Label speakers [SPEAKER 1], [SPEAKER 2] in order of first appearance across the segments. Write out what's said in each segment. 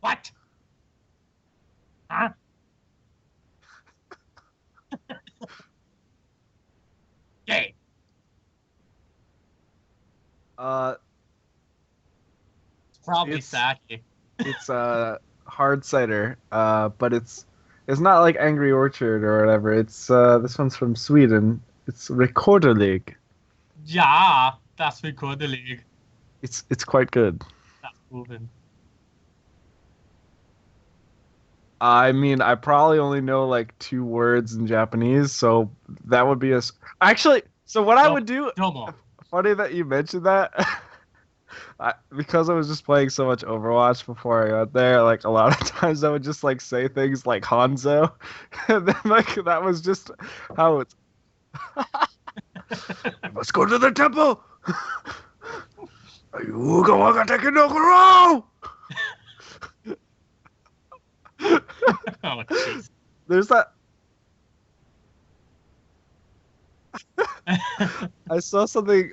[SPEAKER 1] What? Huh? Gay.
[SPEAKER 2] Uh,
[SPEAKER 1] It's probably
[SPEAKER 2] it's
[SPEAKER 1] sake.
[SPEAKER 2] it's hard cider. But it's not like Angry Orchard or whatever. It's this one's from Sweden. It's Rekorderlig.
[SPEAKER 1] Ja, das wir kuddelig.
[SPEAKER 2] It's quite good.
[SPEAKER 1] Das Proven.
[SPEAKER 2] I mean, I probably only know like two words in Japanese, so that would be actually. So what I
[SPEAKER 1] Do
[SPEAKER 2] would do,
[SPEAKER 1] domo.
[SPEAKER 2] funny that you mentioned that, because I was just playing so much Overwatch before I got there. Like a lot of times, I would just like say things like Hanzo, and then like that was just how it's. Let's go to the temple. Ayuga waga teke no kuro!
[SPEAKER 1] Oh, jeez.
[SPEAKER 2] There's that. I saw something.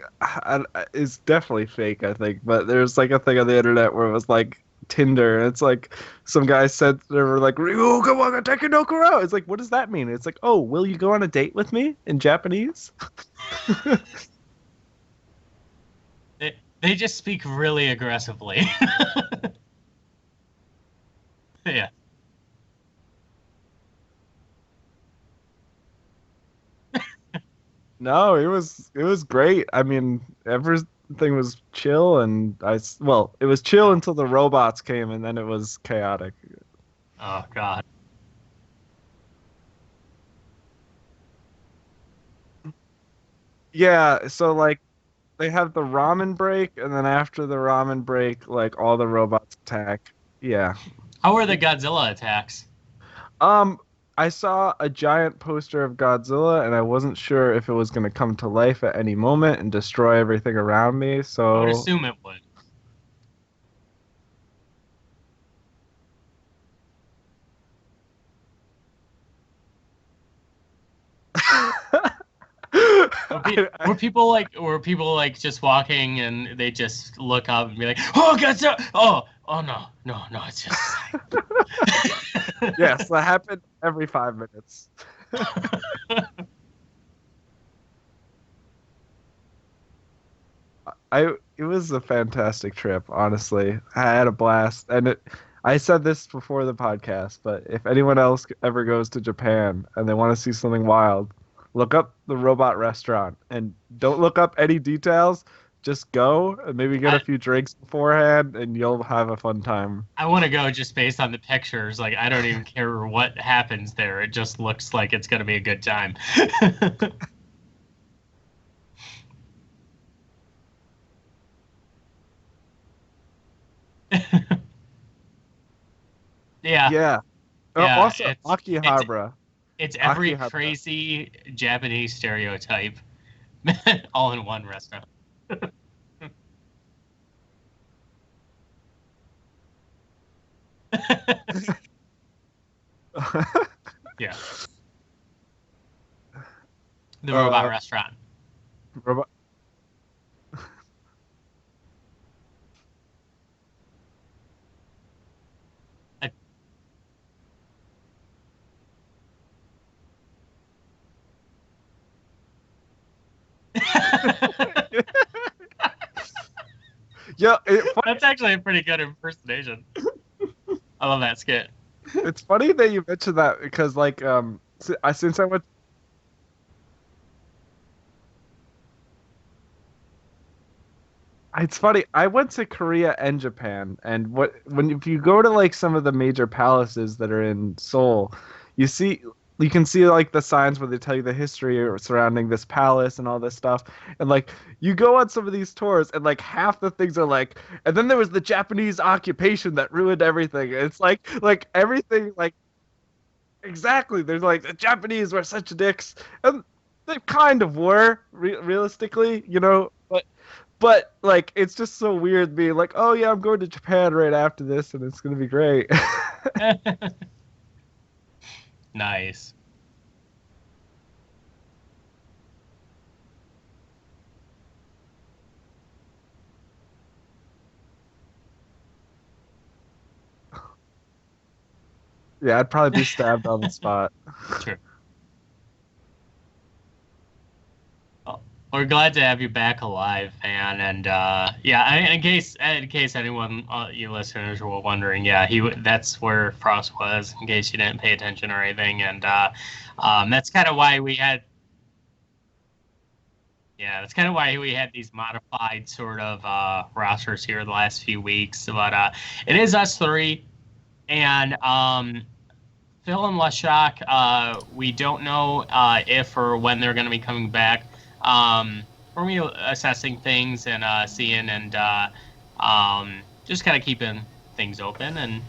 [SPEAKER 2] It's definitely fake, I think, but there's like a thing on the internet where it was like Tinder, and it's like some guy said they were like "Ryuga waga teke no kuro." It's like, what does that mean? It's like, oh, will you go on a date with me in Japanese?
[SPEAKER 1] They just speak really aggressively. Yeah.
[SPEAKER 2] No, it was great. I mean, everything was chill, and well, it was chill
[SPEAKER 1] Oh,
[SPEAKER 2] until the robots came, and then it was chaotic.
[SPEAKER 1] oh God.
[SPEAKER 2] Yeah, so like they have the ramen break, and then after the ramen break, like all the robots attack. Yeah.
[SPEAKER 1] How are the Godzilla attacks?
[SPEAKER 2] Um, I saw a giant poster of Godzilla, and I wasn't sure if it was going to come to life at any moment and destroy everything around me.
[SPEAKER 1] I would
[SPEAKER 2] So,
[SPEAKER 1] assume it would.
[SPEAKER 2] I,
[SPEAKER 1] Were people like just walking and they just look up and be like, "Oh, Godzilla! Oh no, no, no! It's just
[SPEAKER 2] yes, that happened every 5 minutes. It was a fantastic trip, honestly. I had a blast, and I said this before the podcast, but if anyone else ever goes to Japan and they want to see something wild, look up the robot restaurant and don't look up any details. Just go and maybe get a
[SPEAKER 1] I
[SPEAKER 2] few drinks beforehand, and you'll have a fun time.
[SPEAKER 1] I want to go just based on the pictures. Like I don't even care what happens there. It just looks like it's gonna be a good time. Yeah,
[SPEAKER 2] Yeah.
[SPEAKER 1] yeah.
[SPEAKER 2] Also,
[SPEAKER 1] It's
[SPEAKER 2] Akihabara.
[SPEAKER 1] it's every
[SPEAKER 2] Akihabara.
[SPEAKER 1] crazy Japanese stereotype all in one restaurant. Yeah, the robot
[SPEAKER 2] uh,
[SPEAKER 1] restaurant.
[SPEAKER 2] robot. Yeah,
[SPEAKER 1] That's actually a pretty good impersonation. I love that skit.
[SPEAKER 2] it's funny that you mentioned that because like since I went. It's funny. I went to Korea and Japan, and when if you go to like some of the major palaces that are in Seoul, you see you can see like the signs where they tell you the history surrounding this palace and all this stuff. And like you go on some of these tours, and like half the things are like, and then there was the Japanese occupation that ruined everything. It's like everything like exactly. There's like the Japanese were such dicks, and they kind of were realistically, but like it's just so weird being like, oh yeah, I'm going to Japan right after this, and it's gonna be great.
[SPEAKER 1] Nice.
[SPEAKER 2] Yeah, I'd probably be stabbed on the spot.
[SPEAKER 1] True. Well, we're glad to have you back alive, man. And yeah, in case anyone, you listeners were wondering, yeah, that's where Frost was. In case you didn't pay attention or anything, and that's kind of why we had. Yeah, that's kind of why we had these modified sort of rosters here the last few weeks. But it is us three, and Phil and Lashak, we don't know if or when they're going to be coming back. We're going to be assessing things and seeing and just kind of keeping things open. And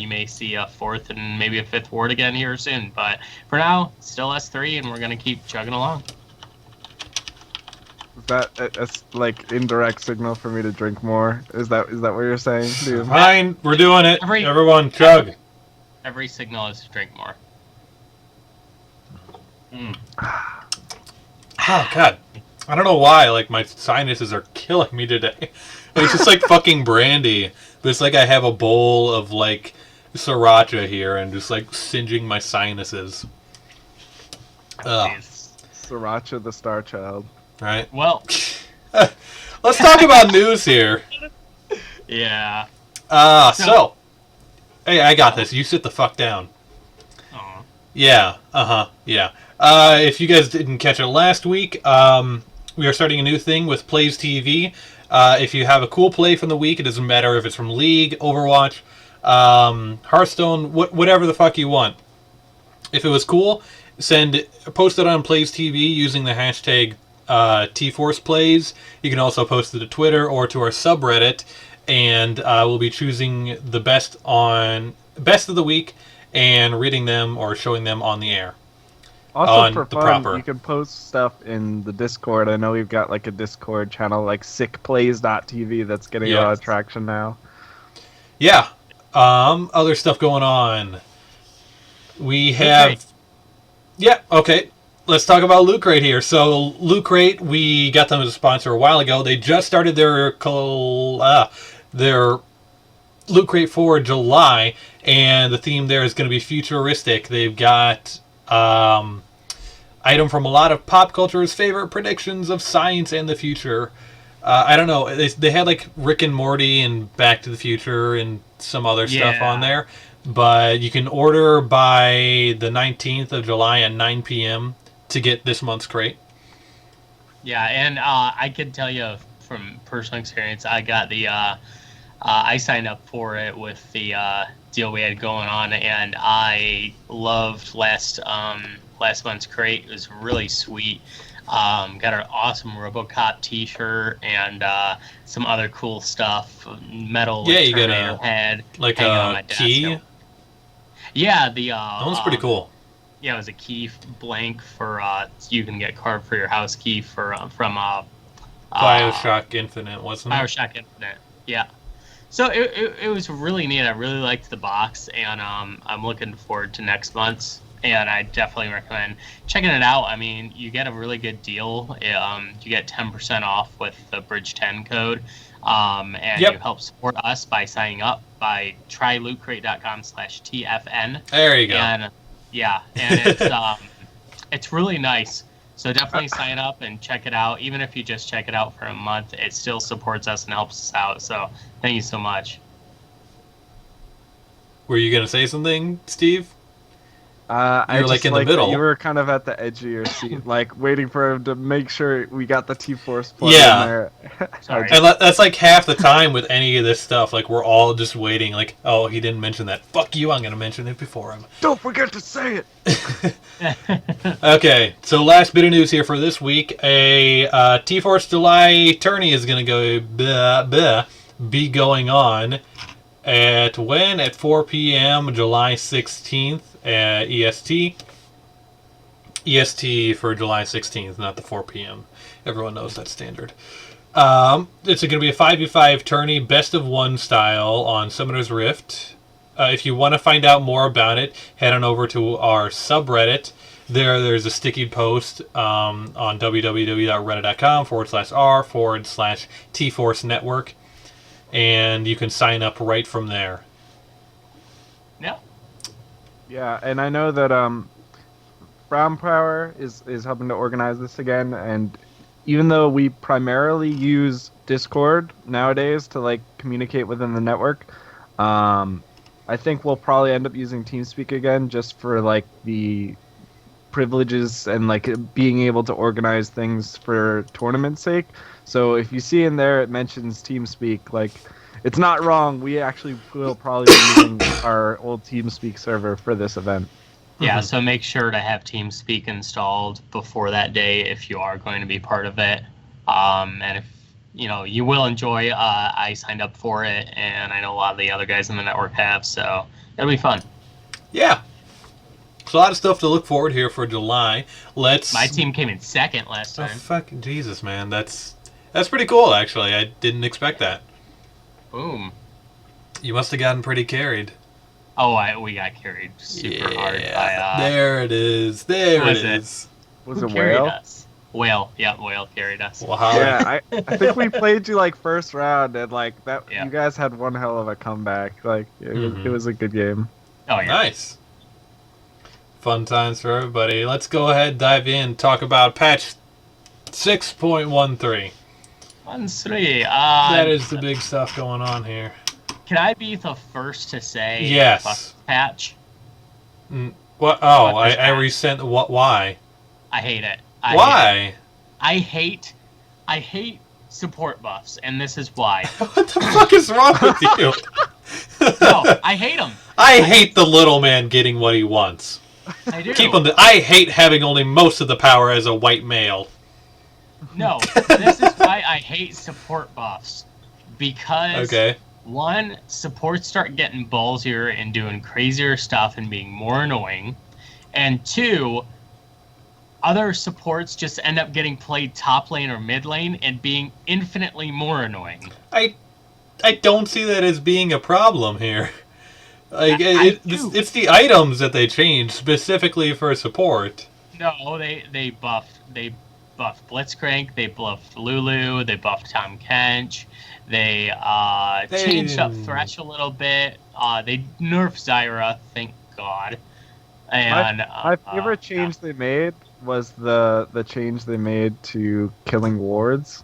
[SPEAKER 1] you may see a fourth and maybe a fifth ward again here soon. But for now, still S3, and we're going to keep chugging along.
[SPEAKER 2] Is that that's like indirect signal for me to drink more? Is that what you're saying, dude?
[SPEAKER 3] Fine, we're doing it. Everyone, chug.
[SPEAKER 1] Every signal is to drink more.
[SPEAKER 3] Oh God, I don't know why. Like my sinuses are killing me today. It's just like fucking brandy, but it's like I have a bowl of like sriracha here and just like singeing my sinuses.
[SPEAKER 2] Sriracha the Star Child.
[SPEAKER 3] Right.
[SPEAKER 1] Well,
[SPEAKER 3] let's talk about news here.
[SPEAKER 1] Yeah.
[SPEAKER 3] So, hey, I got this. You sit the fuck down.
[SPEAKER 1] Aw.
[SPEAKER 3] Yeah. Yeah. If you guys didn't catch it last week, we are starting a new thing with Plays TV. If you have a cool play from the week, it doesn't matter if it's from League, Overwatch, Hearthstone, whatever the fuck you want. If it was cool, post it on Plays TV using the hashtag T-Force Plays. You can also post it to Twitter or to our subreddit, and we'll be choosing the best of the week and reading them or showing them on the air.
[SPEAKER 2] Also, for fun, you can post stuff in the Discord. I know we've got like a Discord channel, like sickplays.tv, that's getting a lot of traction now.
[SPEAKER 3] Yeah. Other stuff going on. We have... Yeah, okay. Let's talk about Loot Crate here. So, Loot Crate, we got them as a sponsor a while ago. They just started their Loot Crate for July, and the theme there is going to be futuristic. They've got item from a lot of pop culture's favorite predictions of science and the future. I don't know. They had like Rick and Morty and Back to the Future and some other stuff on there. But you can order by the 19th of July at 9 p.m. to get this month's crate.
[SPEAKER 1] Yeah, and I can tell you from personal experience, I got the I signed up for it with the deal we had going on, and I loved last month's crate. It was really sweet. Got an awesome RoboCop T-shirt and some other cool stuff. Metal
[SPEAKER 3] you got
[SPEAKER 1] a head
[SPEAKER 3] like a key.
[SPEAKER 1] Yeah,
[SPEAKER 3] that one's pretty cool.
[SPEAKER 1] Yeah, it was a key blank for you can get carved for your house key from
[SPEAKER 3] BioShock Infinite, wasn't it?
[SPEAKER 1] BioShock Infinite. Yeah. So it was really neat. I really liked the box, and I'm looking forward to next month's. And I definitely recommend checking it out. I mean, you get a really good deal. You get 10% off with the Bridge 10 code. And you help support us by signing up by trylootcrate.com/TFN.
[SPEAKER 3] There you go.
[SPEAKER 1] And and it's really nice. So definitely sign up and check it out. Even if you just check it out for a month, it still supports us and helps us out. So thank you so much.
[SPEAKER 3] Were you gonna say something, Steve?
[SPEAKER 2] I
[SPEAKER 3] were like in the middle.
[SPEAKER 2] You were kind of at the edge of your seat, like waiting for him to make sure we got the T-Force plug in there.
[SPEAKER 1] Sorry.
[SPEAKER 3] And that's like half the time with any of this stuff. Like we're all just waiting. Like, oh, he didn't mention that. Fuck you! I'm gonna mention it before him.
[SPEAKER 2] Don't forget to say it.
[SPEAKER 3] Okay, so last bit of news here for this week: a T-Force July tourney is gonna be going on at 4 p.m. July 16th. EST for July 16th, not the 4 p.m. Everyone knows that's standard. It's going to be a 5v5 tourney, best of one style on Summoner's Rift. If you want to find out more about it, head on over to our subreddit. There's a sticky post on www.reddit.com/r/T-Force Network, and you can sign up right from there.
[SPEAKER 1] Yeah.
[SPEAKER 2] Yeah, and I know that Brown Power is helping to organize this again, and even though we primarily use Discord nowadays to like communicate within the network, um, I think we'll probably end up using TeamSpeak again just for like the privileges and like being able to organize things for tournament's sake. So if you see in there it mentions TeamSpeak, like it's not wrong. We actually will probably be using our old TeamSpeak server for this event.
[SPEAKER 1] Yeah, so make sure to have TeamSpeak installed before that day if you are going to be part of it. And if you will enjoy, I signed up for it, and I know a lot of the other guys in the network have, so it'll be fun.
[SPEAKER 3] Yeah. It's a lot of stuff to look forward here for July.
[SPEAKER 1] My team came in second last
[SPEAKER 3] Oh,
[SPEAKER 1] time.
[SPEAKER 3] fucking Jesus, man. That's pretty cool, actually. I didn't expect that.
[SPEAKER 1] Boom.
[SPEAKER 3] You must have gotten pretty carried.
[SPEAKER 1] Oh, we got carried super hard by...
[SPEAKER 3] there it is. There
[SPEAKER 1] who
[SPEAKER 3] it
[SPEAKER 1] was it?
[SPEAKER 3] is.
[SPEAKER 2] Was
[SPEAKER 1] Who
[SPEAKER 2] it
[SPEAKER 1] carried
[SPEAKER 2] Whale?
[SPEAKER 1] us? Whale. Yeah, Whale carried us.
[SPEAKER 3] Wow.
[SPEAKER 2] Yeah, I think we played you like first round, and like that
[SPEAKER 1] Yeah.
[SPEAKER 2] you guys had one hell of a comeback. Like it was a good game.
[SPEAKER 1] Oh, yeah.
[SPEAKER 3] Nice. Fun times for everybody. Let's go ahead, dive in, talk about patch 6.13.
[SPEAKER 1] 1-3.
[SPEAKER 3] That is the big stuff going on here.
[SPEAKER 1] Can I be the first to say
[SPEAKER 3] Yes.
[SPEAKER 1] fuck patch?
[SPEAKER 3] What? Oh,
[SPEAKER 1] Fuck this
[SPEAKER 3] I
[SPEAKER 1] patch.
[SPEAKER 3] resent. What? Why?
[SPEAKER 1] I hate it.
[SPEAKER 3] Why?
[SPEAKER 1] I hate support buffs, and this is why.
[SPEAKER 3] What the fuck is wrong with you?
[SPEAKER 1] No, I hate them.
[SPEAKER 3] I hate the little man getting what he wants.
[SPEAKER 1] I do.
[SPEAKER 3] Keep him. I hate having only most of the power as a white male.
[SPEAKER 1] No, this is why I hate support buffs. Because
[SPEAKER 3] Okay.
[SPEAKER 1] one, supports start getting ballsier and doing crazier stuff and being more annoying, and two, other supports just end up getting played top lane or mid lane and being infinitely more annoying.
[SPEAKER 3] I don't see that as being a problem here. Like it's the items that they change specifically for support.
[SPEAKER 1] No, they buffed Blitzcrank, they buffed Lulu, they buffed Tom Kench, they changed up Thresh a little bit. They nerfed Zyra, thank God. And
[SPEAKER 2] My favorite change they made was the change they made to killing wards.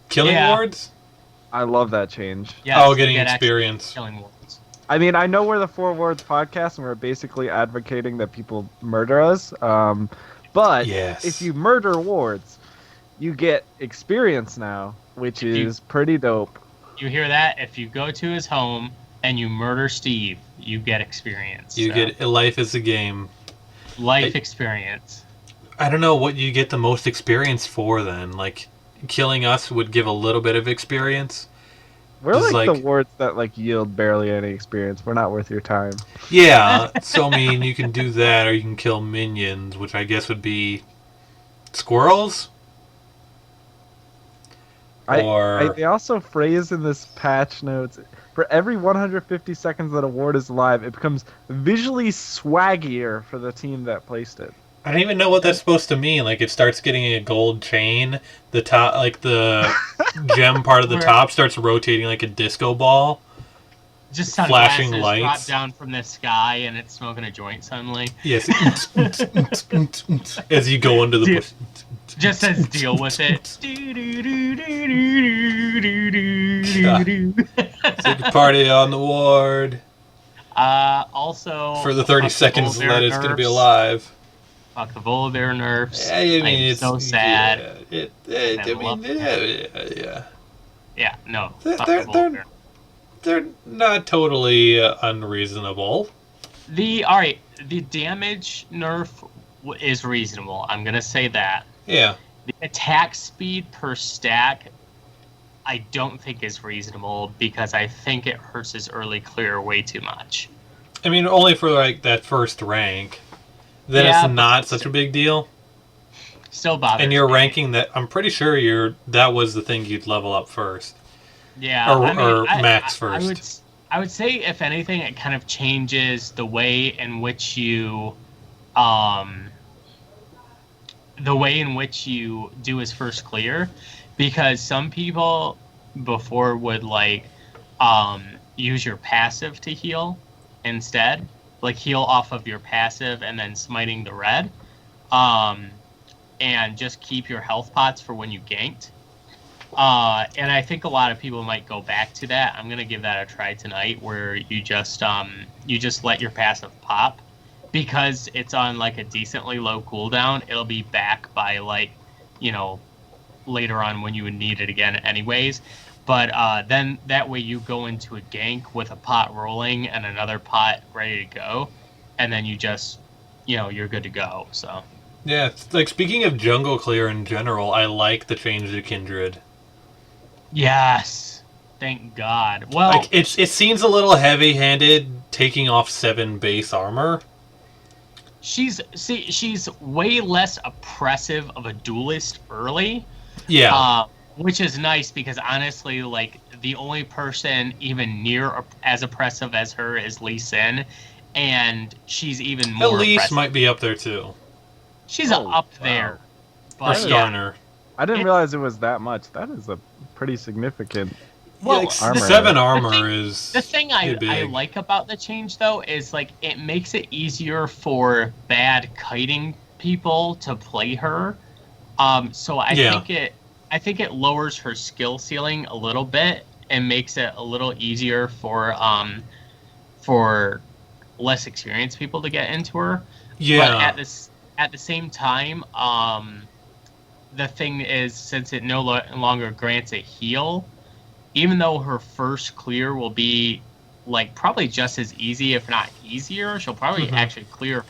[SPEAKER 3] Killing wards?
[SPEAKER 2] I love that change.
[SPEAKER 1] Yeah,
[SPEAKER 3] oh, getting experience.
[SPEAKER 1] Killing wards.
[SPEAKER 2] I mean, I know we're the Four Wards podcast, and we're basically advocating that people murder us. But
[SPEAKER 3] Yes.
[SPEAKER 2] if you murder wards, you get experience now, which is pretty dope.
[SPEAKER 1] You hear that? If you go to his home and you murder Steve, you get experience.
[SPEAKER 3] You get life is a game.
[SPEAKER 1] Life experience.
[SPEAKER 3] I don't know what you get the most experience for then. Like, killing us would give a little bit of experience.
[SPEAKER 2] We're
[SPEAKER 3] Just
[SPEAKER 2] like the
[SPEAKER 3] like-
[SPEAKER 2] wards that like yield barely any experience. We're not worth your time.
[SPEAKER 3] Yeah, so I mean, you can do that, or you can kill minions, which I guess would be squirrels.
[SPEAKER 2] They also phrase in this patch notes, for every 150 seconds that a ward is alive, it becomes visually swaggier for the team that placed it.
[SPEAKER 3] I don't even know what that's supposed to mean. Like, it starts getting a gold chain. The top, like the gem part of the top, starts rotating like a disco ball.
[SPEAKER 1] Just
[SPEAKER 3] flashing
[SPEAKER 1] sunglasses
[SPEAKER 3] lights.
[SPEAKER 1] drop down from the sky and it's smoking a joint suddenly.
[SPEAKER 3] Yes, as you go into the
[SPEAKER 1] Dude.
[SPEAKER 3] bush.
[SPEAKER 1] Just says deal with it.
[SPEAKER 3] Take a party on the ward
[SPEAKER 1] Also,
[SPEAKER 3] for the 30
[SPEAKER 1] fuck
[SPEAKER 3] seconds
[SPEAKER 1] Volibear
[SPEAKER 3] that it's going to be
[SPEAKER 1] nerfs.
[SPEAKER 3] alive.
[SPEAKER 1] Fuck the Volibear nerfs.
[SPEAKER 3] I mean,
[SPEAKER 1] I'm
[SPEAKER 3] it's
[SPEAKER 1] so sad.
[SPEAKER 3] Yeah.
[SPEAKER 1] Yeah, no.
[SPEAKER 3] They're-
[SPEAKER 1] Fuck
[SPEAKER 3] they're-
[SPEAKER 1] the
[SPEAKER 3] they're-
[SPEAKER 1] Volibear.
[SPEAKER 3] They're not totally unreasonable.
[SPEAKER 1] The damage nerf is reasonable. I'm gonna say that.
[SPEAKER 3] Yeah.
[SPEAKER 1] The attack speed per stack, I don't think is reasonable because I think it hurts his early clear way too much.
[SPEAKER 3] I mean, only for like that first rank. Then
[SPEAKER 1] Yeah,
[SPEAKER 3] it's not such a big deal.
[SPEAKER 1] Still bothers
[SPEAKER 3] And you're
[SPEAKER 1] me.
[SPEAKER 3] ranking that. I'm pretty sure that was the thing you'd level up first.
[SPEAKER 1] Yeah,
[SPEAKER 3] Or max first.
[SPEAKER 1] I would say if anything, it kind of changes the way in which you, do his first clear, because some people before would like use your passive to heal instead, like heal off of your passive and then smiting the red, and just keep your health pots for when you ganked. And I think a lot of people might go back to that. I'm gonna give that a try tonight, where you just let your passive pop, because it's on like a decently low cooldown. It'll be back by like, later on when you would need it again, anyways. But then that way you go into a gank with a pot rolling and another pot ready to go, and then you just, you're good to go. So.
[SPEAKER 3] Yeah, like speaking of jungle clear in general, I like the change to Kindred.
[SPEAKER 1] Yes, thank God. Well,
[SPEAKER 3] like it seems a little heavy-handed taking off 7 base armor.
[SPEAKER 1] She's way less oppressive of a duelist early.
[SPEAKER 3] Yeah.
[SPEAKER 1] Which is nice, because honestly, like, the only person even near as oppressive as her is Lee Sin, and she's even more.
[SPEAKER 3] Elise
[SPEAKER 1] oppressive.
[SPEAKER 3] Might be up there too.
[SPEAKER 1] She's up there.
[SPEAKER 3] Or Starner.
[SPEAKER 2] I didn't realize it was that much. That is a pretty significant.
[SPEAKER 1] Well,
[SPEAKER 2] armor.
[SPEAKER 3] 7 armor is
[SPEAKER 1] the thing I like about the change, though, is like it makes it easier for bad kiting people to play her. So I think it lowers her skill ceiling a little bit and makes it a little easier for less experienced people to get into her.
[SPEAKER 3] Yeah.
[SPEAKER 1] But at the same time, the thing is, since it no longer grants a heal, even though her first clear will be like probably just as easy, if not easier, she'll probably actually clear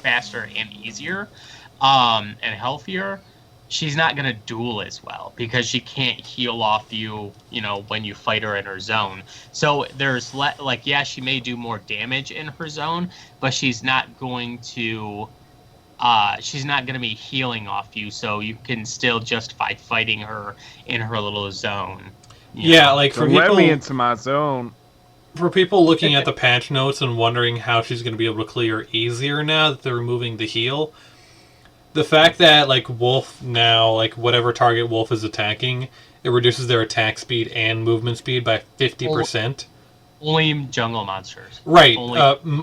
[SPEAKER 1] faster and easier, and healthier. She's not going to duel as well, because she can't heal off you, when you fight her in her zone. So there's she may do more damage in her zone, but she's not going to be healing off you, so you can still justify fighting her in her little zone.
[SPEAKER 3] Yeah, like for people,
[SPEAKER 2] let me into my zone.
[SPEAKER 3] For people looking at the patch notes and wondering how she's going to be able to clear easier now that they're removing the heal, the fact that like Wolf now, like whatever target Wolf is attacking, it reduces their attack speed and movement speed by 50%.
[SPEAKER 1] Only jungle monsters.
[SPEAKER 3] Right,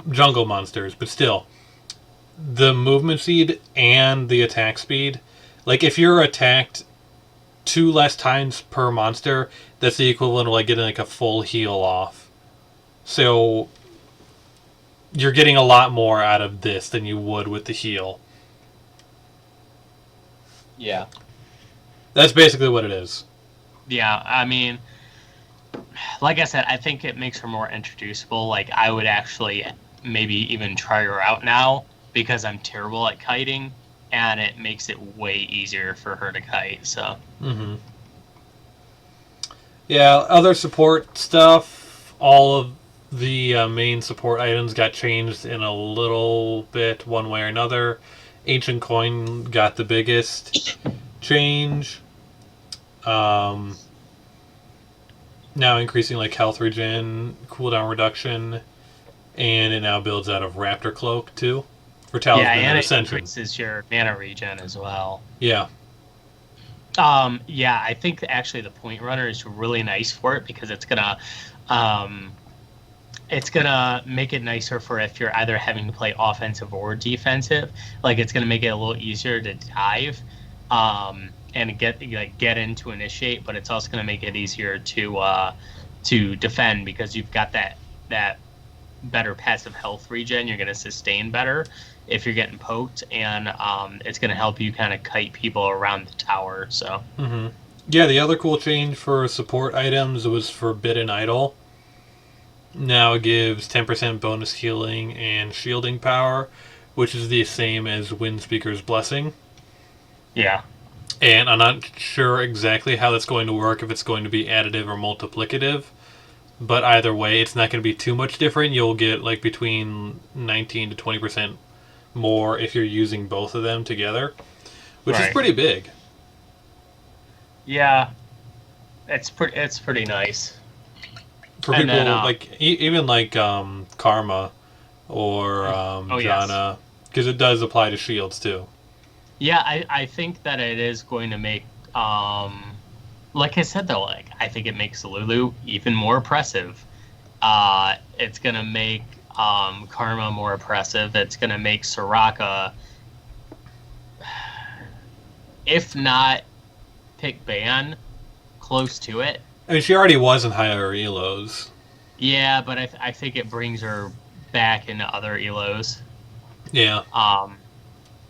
[SPEAKER 3] jungle monsters, but still, the movement speed and the attack speed, like if you're attacked 2 less times per monster, that's the equivalent of like getting like a full heal off. So you're getting a lot more out of this than you would with the heal.
[SPEAKER 1] Yeah.
[SPEAKER 3] That's basically what it is.
[SPEAKER 1] Yeah, I mean, like I said, I think it makes her more introducible. Like, I would actually maybe even try her out now, because I'm terrible at kiting, and it makes it way easier for her to kite, so.
[SPEAKER 3] Mm-hmm. Yeah, other support stuff, all of the main support items got changed in a little bit, one way or another. Ancient Coin got the biggest change. Now increasing like health regen, cooldown reduction, and it now builds out of Raptor Cloak too. For Talisman and Ascension.
[SPEAKER 1] Yeah, and it increases your mana regen as well.
[SPEAKER 3] Yeah.
[SPEAKER 1] Yeah, I think actually the Point Runner is really nice for it, because it's gonna make it nicer for if you're either having to play offensive or defensive. Like, it's gonna make it a little easier to dive, and get in to initiate, but it's also gonna make it easier to defend, because you've got that better passive health regen. You're gonna sustain better if you're getting poked, and it's going to help you kind of kite people around the tower. So,
[SPEAKER 3] Yeah, the other cool change for support items was Forbidden Idol. Now it gives 10% bonus healing and shielding power, which is the same as Windspeaker's Blessing.
[SPEAKER 1] Yeah.
[SPEAKER 3] And I'm not sure exactly how that's going to work, if it's going to be additive or multiplicative. But either way, it's not going to be too much different. You'll get like between 19 to 20% more if you're using both of them together, which is pretty big.
[SPEAKER 1] Yeah, it's pretty nice
[SPEAKER 3] for people like even like Karma or Jana, because it does apply to shields too.
[SPEAKER 1] Yeah, I think that it is going to make like I said though, like I think it makes Lulu even more oppressive. It's gonna make Karma more oppressive. It's going to make Soraka, if not pick ban, close to it.
[SPEAKER 3] I mean, she already was in higher elos.
[SPEAKER 1] Yeah, but I think it brings her back into other elos.
[SPEAKER 3] Yeah.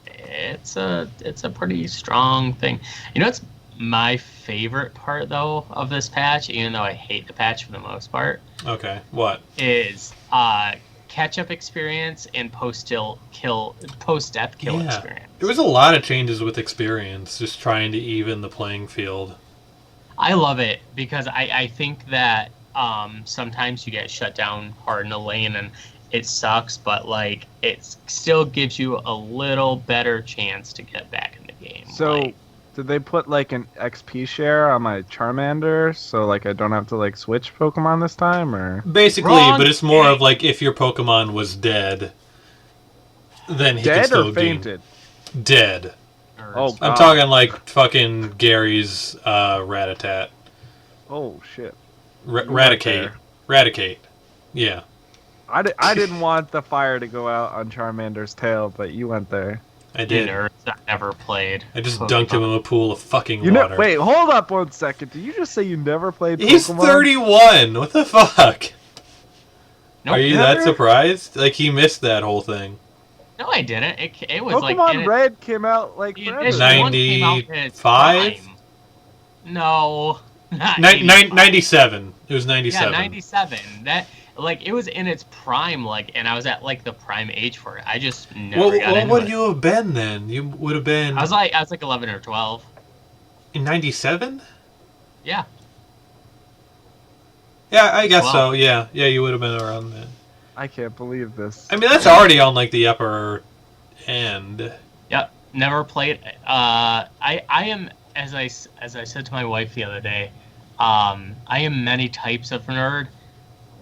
[SPEAKER 1] It's a pretty strong thing. You know, it's my favorite part though of this patch, even though I hate the patch for the most part.
[SPEAKER 3] Okay. What?
[SPEAKER 1] Is catch-up experience and post-death kill experience.
[SPEAKER 3] There was a lot of changes with experience, just trying to even the playing field.
[SPEAKER 1] I love it because I think that sometimes you get shut down hard in a lane and it sucks, but like it still gives you a little better chance to get back in the game.
[SPEAKER 2] So,
[SPEAKER 1] like,
[SPEAKER 2] did they put like an XP share on my Charmander, so like I don't have to like switch Pokemon this time, or
[SPEAKER 3] Basically,
[SPEAKER 1] Wrong
[SPEAKER 3] but it's more
[SPEAKER 1] game.
[SPEAKER 3] of like if your Pokemon was dead, then he can
[SPEAKER 2] dead
[SPEAKER 3] still
[SPEAKER 2] or fainted?
[SPEAKER 3] Dead.
[SPEAKER 2] Oh,
[SPEAKER 3] I'm
[SPEAKER 2] God.
[SPEAKER 3] talking like fucking Gary's Rattata.
[SPEAKER 2] Oh shit!
[SPEAKER 3] Raticate. Raticate. Yeah.
[SPEAKER 2] I didn't want the fire to go out on Charmander's tail, but you went there.
[SPEAKER 3] I did.
[SPEAKER 1] nerds that never played.
[SPEAKER 3] I just
[SPEAKER 1] Pokemon.
[SPEAKER 3] dunked him in a pool of fucking
[SPEAKER 2] You know,
[SPEAKER 3] water.
[SPEAKER 2] wait, hold up 1 second. Did you just say you never played Pokemon?
[SPEAKER 3] He's 31. What the fuck?
[SPEAKER 1] Nope,
[SPEAKER 3] Are you
[SPEAKER 2] never?
[SPEAKER 3] that surprised? Like, he missed that whole thing.
[SPEAKER 1] No, I didn't. It was
[SPEAKER 2] Pokemon
[SPEAKER 1] like in
[SPEAKER 2] Red came out like
[SPEAKER 1] it,
[SPEAKER 2] forever
[SPEAKER 1] this
[SPEAKER 2] ago.
[SPEAKER 1] one came out in its
[SPEAKER 3] 95?
[SPEAKER 1] prime. No, not
[SPEAKER 3] 97. It was 97.
[SPEAKER 1] Yeah, 97. That like it was in its prime, like, and I was at like the prime age for it. I just never
[SPEAKER 3] Well,
[SPEAKER 1] got
[SPEAKER 3] what
[SPEAKER 1] into
[SPEAKER 3] would
[SPEAKER 1] it.
[SPEAKER 3] you have been then? You would have been
[SPEAKER 1] I was like 11 or 12.
[SPEAKER 3] in 97?
[SPEAKER 1] Yeah.
[SPEAKER 3] Yeah, I guess
[SPEAKER 1] Well-
[SPEAKER 3] so. Yeah, you would have been around then.
[SPEAKER 2] I can't believe this.
[SPEAKER 3] I mean, that's already on like the upper end.
[SPEAKER 1] Yep. Never played. I am as I said to my wife the other day. I am many types of nerd,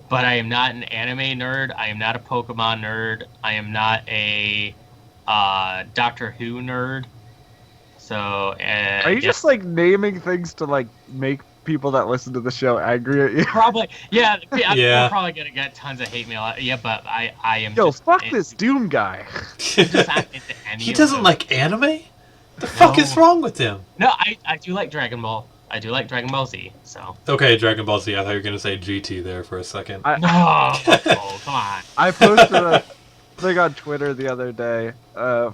[SPEAKER 1] but I am not an anime nerd. I am not a Pokemon nerd. I am not a Doctor Who nerd. So,
[SPEAKER 2] Are you just like naming things to like make people that listen to the show angry at you?
[SPEAKER 1] probably? Yeah,
[SPEAKER 3] Yeah.
[SPEAKER 1] We're probably gonna get tons of hate mail. Yeah, but I am.
[SPEAKER 2] Yo,
[SPEAKER 1] just,
[SPEAKER 2] fuck this Doom guy.
[SPEAKER 1] Just not into any
[SPEAKER 3] He
[SPEAKER 1] of
[SPEAKER 3] doesn't
[SPEAKER 1] them.
[SPEAKER 3] like anime? The fuck is wrong with him?
[SPEAKER 1] No, I do like Dragon Ball. I do like Dragon Ball Z. So.
[SPEAKER 3] Okay, Dragon Ball Z. I thought you were gonna say GT there for a second.
[SPEAKER 1] No, oh, come on.
[SPEAKER 2] I posted a thing on Twitter the other day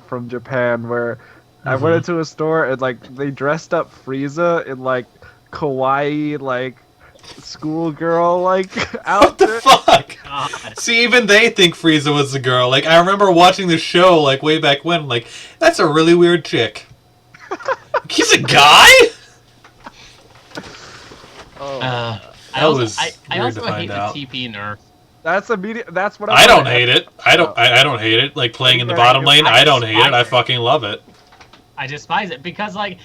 [SPEAKER 2] from Japan where I went into a store and like they dressed up Frieza in like kawaii like schoolgirl like
[SPEAKER 3] What the
[SPEAKER 2] outfit.
[SPEAKER 3] fuck?
[SPEAKER 1] God.
[SPEAKER 3] See, even they think Frieza was a girl. Like, I remember watching the show, like, way back when. Like, that's a really weird chick. He's a guy?
[SPEAKER 2] Oh,
[SPEAKER 1] I
[SPEAKER 3] That
[SPEAKER 1] also,
[SPEAKER 3] was
[SPEAKER 1] I
[SPEAKER 3] weird
[SPEAKER 1] also
[SPEAKER 3] to
[SPEAKER 1] hate
[SPEAKER 3] find
[SPEAKER 1] the
[SPEAKER 3] out.
[SPEAKER 1] TP nerf.
[SPEAKER 2] that's immediate. That's what
[SPEAKER 3] I don't
[SPEAKER 2] wanted.
[SPEAKER 3] hate it. I don't hate it. Like, playing in the
[SPEAKER 2] Yeah,
[SPEAKER 3] bottom lane,
[SPEAKER 1] I
[SPEAKER 3] I don't hate it. I
[SPEAKER 1] despise it.
[SPEAKER 3] fucking love it.
[SPEAKER 1] I despise it because like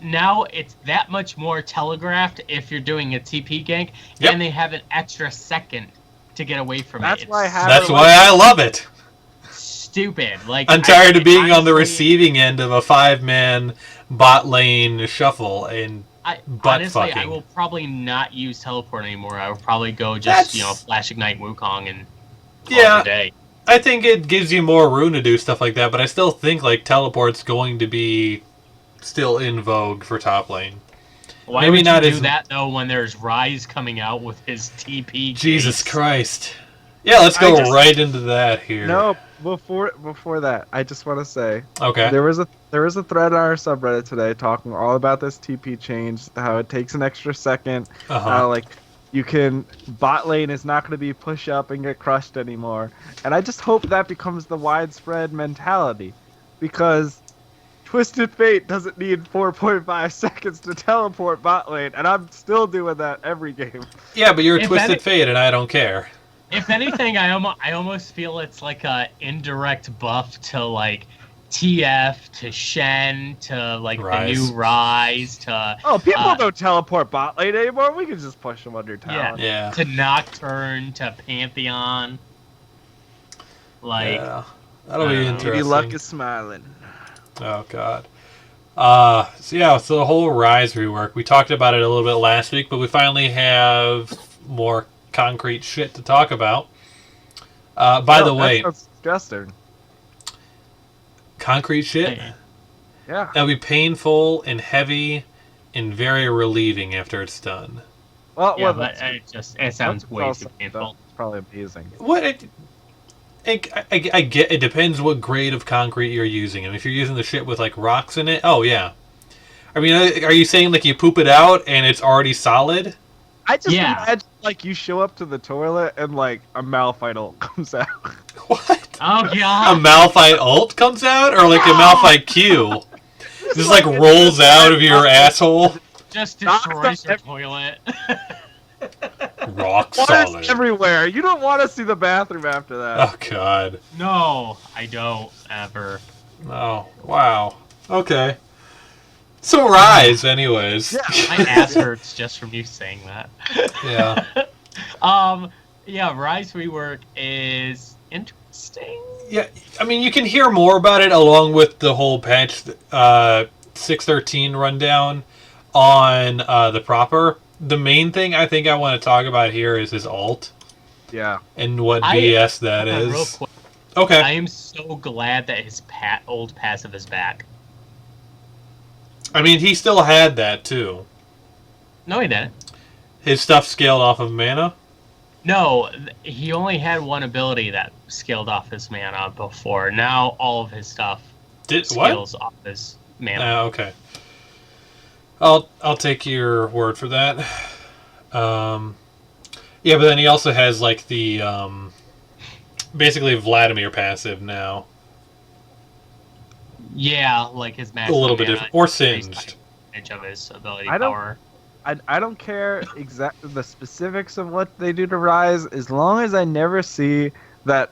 [SPEAKER 1] now it's that much more telegraphed if you're doing a TP gank,
[SPEAKER 3] Yep.
[SPEAKER 1] and they have an extra second to get away from
[SPEAKER 2] That's
[SPEAKER 1] it.
[SPEAKER 2] why I
[SPEAKER 1] It's
[SPEAKER 2] have
[SPEAKER 3] That's
[SPEAKER 2] it
[SPEAKER 3] why I love it.
[SPEAKER 1] stupid. Like
[SPEAKER 3] I'm tired of being on the
[SPEAKER 1] honestly,
[SPEAKER 3] receiving end of a 5-man bot lane shuffle, and butt
[SPEAKER 1] honestly, I
[SPEAKER 3] fucking.
[SPEAKER 1] will probably not use teleport anymore. I will probably go just
[SPEAKER 3] That's-
[SPEAKER 1] Flash Ignite Wukong and call
[SPEAKER 3] Yeah.
[SPEAKER 1] it a day.
[SPEAKER 3] I think it gives you more room to do stuff like that, but I still think like teleport's going to be still in vogue for top lane.
[SPEAKER 1] Why
[SPEAKER 3] Maybe
[SPEAKER 1] would
[SPEAKER 3] not
[SPEAKER 1] you do
[SPEAKER 3] as-
[SPEAKER 1] that though when there's Rise coming out with his TP?
[SPEAKER 3] Jesus
[SPEAKER 1] case?
[SPEAKER 3] Christ. Yeah, let's go
[SPEAKER 2] I just-
[SPEAKER 3] right into that here.
[SPEAKER 2] No, before that, I just want to say
[SPEAKER 3] Okay.
[SPEAKER 2] there was a thread on our subreddit today talking all about this TP change, how it takes an extra second, how like you can bot lane is not going to be push up and get crushed anymore, and I just hope that becomes the widespread mentality, because Twisted Fate doesn't need 4.5 seconds to teleport bot lane, and I'm still doing that every game.
[SPEAKER 3] Yeah, but you're a
[SPEAKER 1] If
[SPEAKER 3] Twisted
[SPEAKER 1] any-
[SPEAKER 3] Fate, and I don't care.
[SPEAKER 1] If anything, I almost feel it's like a indirect buff to like TF, to Shen, to like
[SPEAKER 3] Rise.
[SPEAKER 1] the new Rise, to
[SPEAKER 2] Oh, people don't teleport bot lane anymore. We can just push them under
[SPEAKER 1] yeah,
[SPEAKER 2] town.
[SPEAKER 3] Yeah.
[SPEAKER 1] to Nocturne, to Pantheon. Like
[SPEAKER 3] Yeah. That'll be
[SPEAKER 1] Lady
[SPEAKER 2] Lady
[SPEAKER 3] interesting.
[SPEAKER 2] Luck is smiling.
[SPEAKER 3] Oh god. So the whole Rise rework, we talked about it a little bit last week, but we finally have more concrete shit to talk about. By the
[SPEAKER 2] that
[SPEAKER 3] way,
[SPEAKER 2] sounds disgusting.
[SPEAKER 3] concrete shit,
[SPEAKER 1] Hey,
[SPEAKER 2] Yeah.
[SPEAKER 3] that'll be painful and heavy and very relieving after it's done.
[SPEAKER 1] yeah,
[SPEAKER 2] Well,
[SPEAKER 1] but it sounds way
[SPEAKER 2] all
[SPEAKER 1] too
[SPEAKER 2] said and done,
[SPEAKER 1] painful.
[SPEAKER 2] it's probably amazing.
[SPEAKER 3] What? I get it depends what grade of concrete you're using. And if you're using the shit with like rocks in it, oh yeah. I mean, are you saying like you poop it out and it's already solid?
[SPEAKER 2] I just
[SPEAKER 1] Yeah.
[SPEAKER 2] imagine like you show up to the toilet and like a Malphite ult comes out.
[SPEAKER 3] What?
[SPEAKER 1] Oh
[SPEAKER 3] A
[SPEAKER 1] god.
[SPEAKER 3] Malphite ult comes out, or like a Malphite Q? Just like
[SPEAKER 2] it's
[SPEAKER 3] rolls
[SPEAKER 2] just
[SPEAKER 3] out
[SPEAKER 2] like
[SPEAKER 3] of your asshole.
[SPEAKER 1] Just
[SPEAKER 2] Knocks
[SPEAKER 1] destroys your
[SPEAKER 2] up
[SPEAKER 1] toilet.
[SPEAKER 3] Rock
[SPEAKER 2] water's
[SPEAKER 3] solid.
[SPEAKER 2] everywhere. You don't want to see the bathroom after that.
[SPEAKER 3] Oh god.
[SPEAKER 1] No, I don't ever.
[SPEAKER 3] Oh wow. Okay. So Rise, anyways.
[SPEAKER 2] Yeah.
[SPEAKER 1] My ass hurts just from you saying that.
[SPEAKER 3] Yeah.
[SPEAKER 1] Yeah, Rise rework is interesting.
[SPEAKER 3] Yeah, I mean, you can hear more about it along with the whole patch 613 rundown on the proper. The main thing I think I want to talk about here is his ult
[SPEAKER 2] Yeah.
[SPEAKER 3] and what BS that
[SPEAKER 1] Okay, real
[SPEAKER 3] is.
[SPEAKER 1] quick,
[SPEAKER 3] Okay.
[SPEAKER 1] I am so glad that his old passive is back.
[SPEAKER 3] I mean, he still had that too.
[SPEAKER 1] No, he didn't.
[SPEAKER 3] His stuff scaled off of mana.
[SPEAKER 1] No, he only had one ability that scaled off his mana before. Now all of his stuff
[SPEAKER 3] What?
[SPEAKER 1] scales off his mana.
[SPEAKER 3] Okay. I'll take your word for that. Yeah, but then he also has like the basically Vladimir passive now.
[SPEAKER 1] Yeah, like his
[SPEAKER 3] A
[SPEAKER 1] maximum
[SPEAKER 3] little bit
[SPEAKER 1] mana
[SPEAKER 3] different. Or
[SPEAKER 1] is based on
[SPEAKER 3] singed.
[SPEAKER 1] percentage of his ability
[SPEAKER 2] I don't-
[SPEAKER 1] power.
[SPEAKER 2] I don't care exactly the specifics of what they do to Rise, as long as I never see that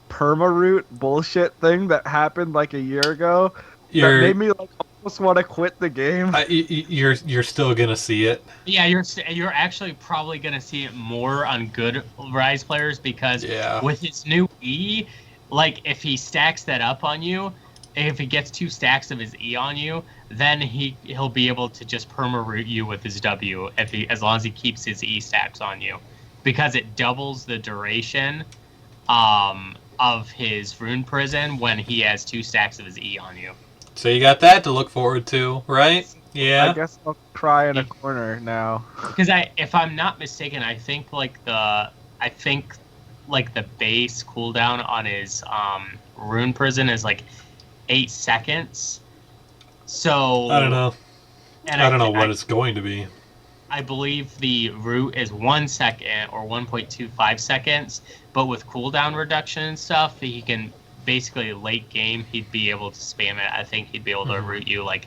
[SPEAKER 2] perma-root bullshit thing that happened like a year ago that made me like almost want to quit the game.
[SPEAKER 3] You're still gonna see it.
[SPEAKER 1] Yeah, you're actually probably gonna see it more on good Rise players because
[SPEAKER 3] Yeah.
[SPEAKER 1] with his new E, like if he stacks that up on you, if he gets 2 stacks of his E on you, then he'll be able to just perma root you with his W as long as he keeps his E stacks on you, because it doubles the duration of his rune prison when he has 2 stacks of his E on you.
[SPEAKER 3] So you got that to look forward to, right?
[SPEAKER 2] I
[SPEAKER 3] Yeah.
[SPEAKER 2] guess I'll cry in a corner now.
[SPEAKER 1] Because if I'm not mistaken, I think the base cooldown on his rune prison is like 8 seconds. So
[SPEAKER 3] I don't know.
[SPEAKER 1] And
[SPEAKER 3] I don't know what it's going to be.
[SPEAKER 1] I believe the root is 1 second or 1.25 seconds, but with cooldown reduction and stuff, he can basically late game he'd be able to spam it. I think he'd be able to root you like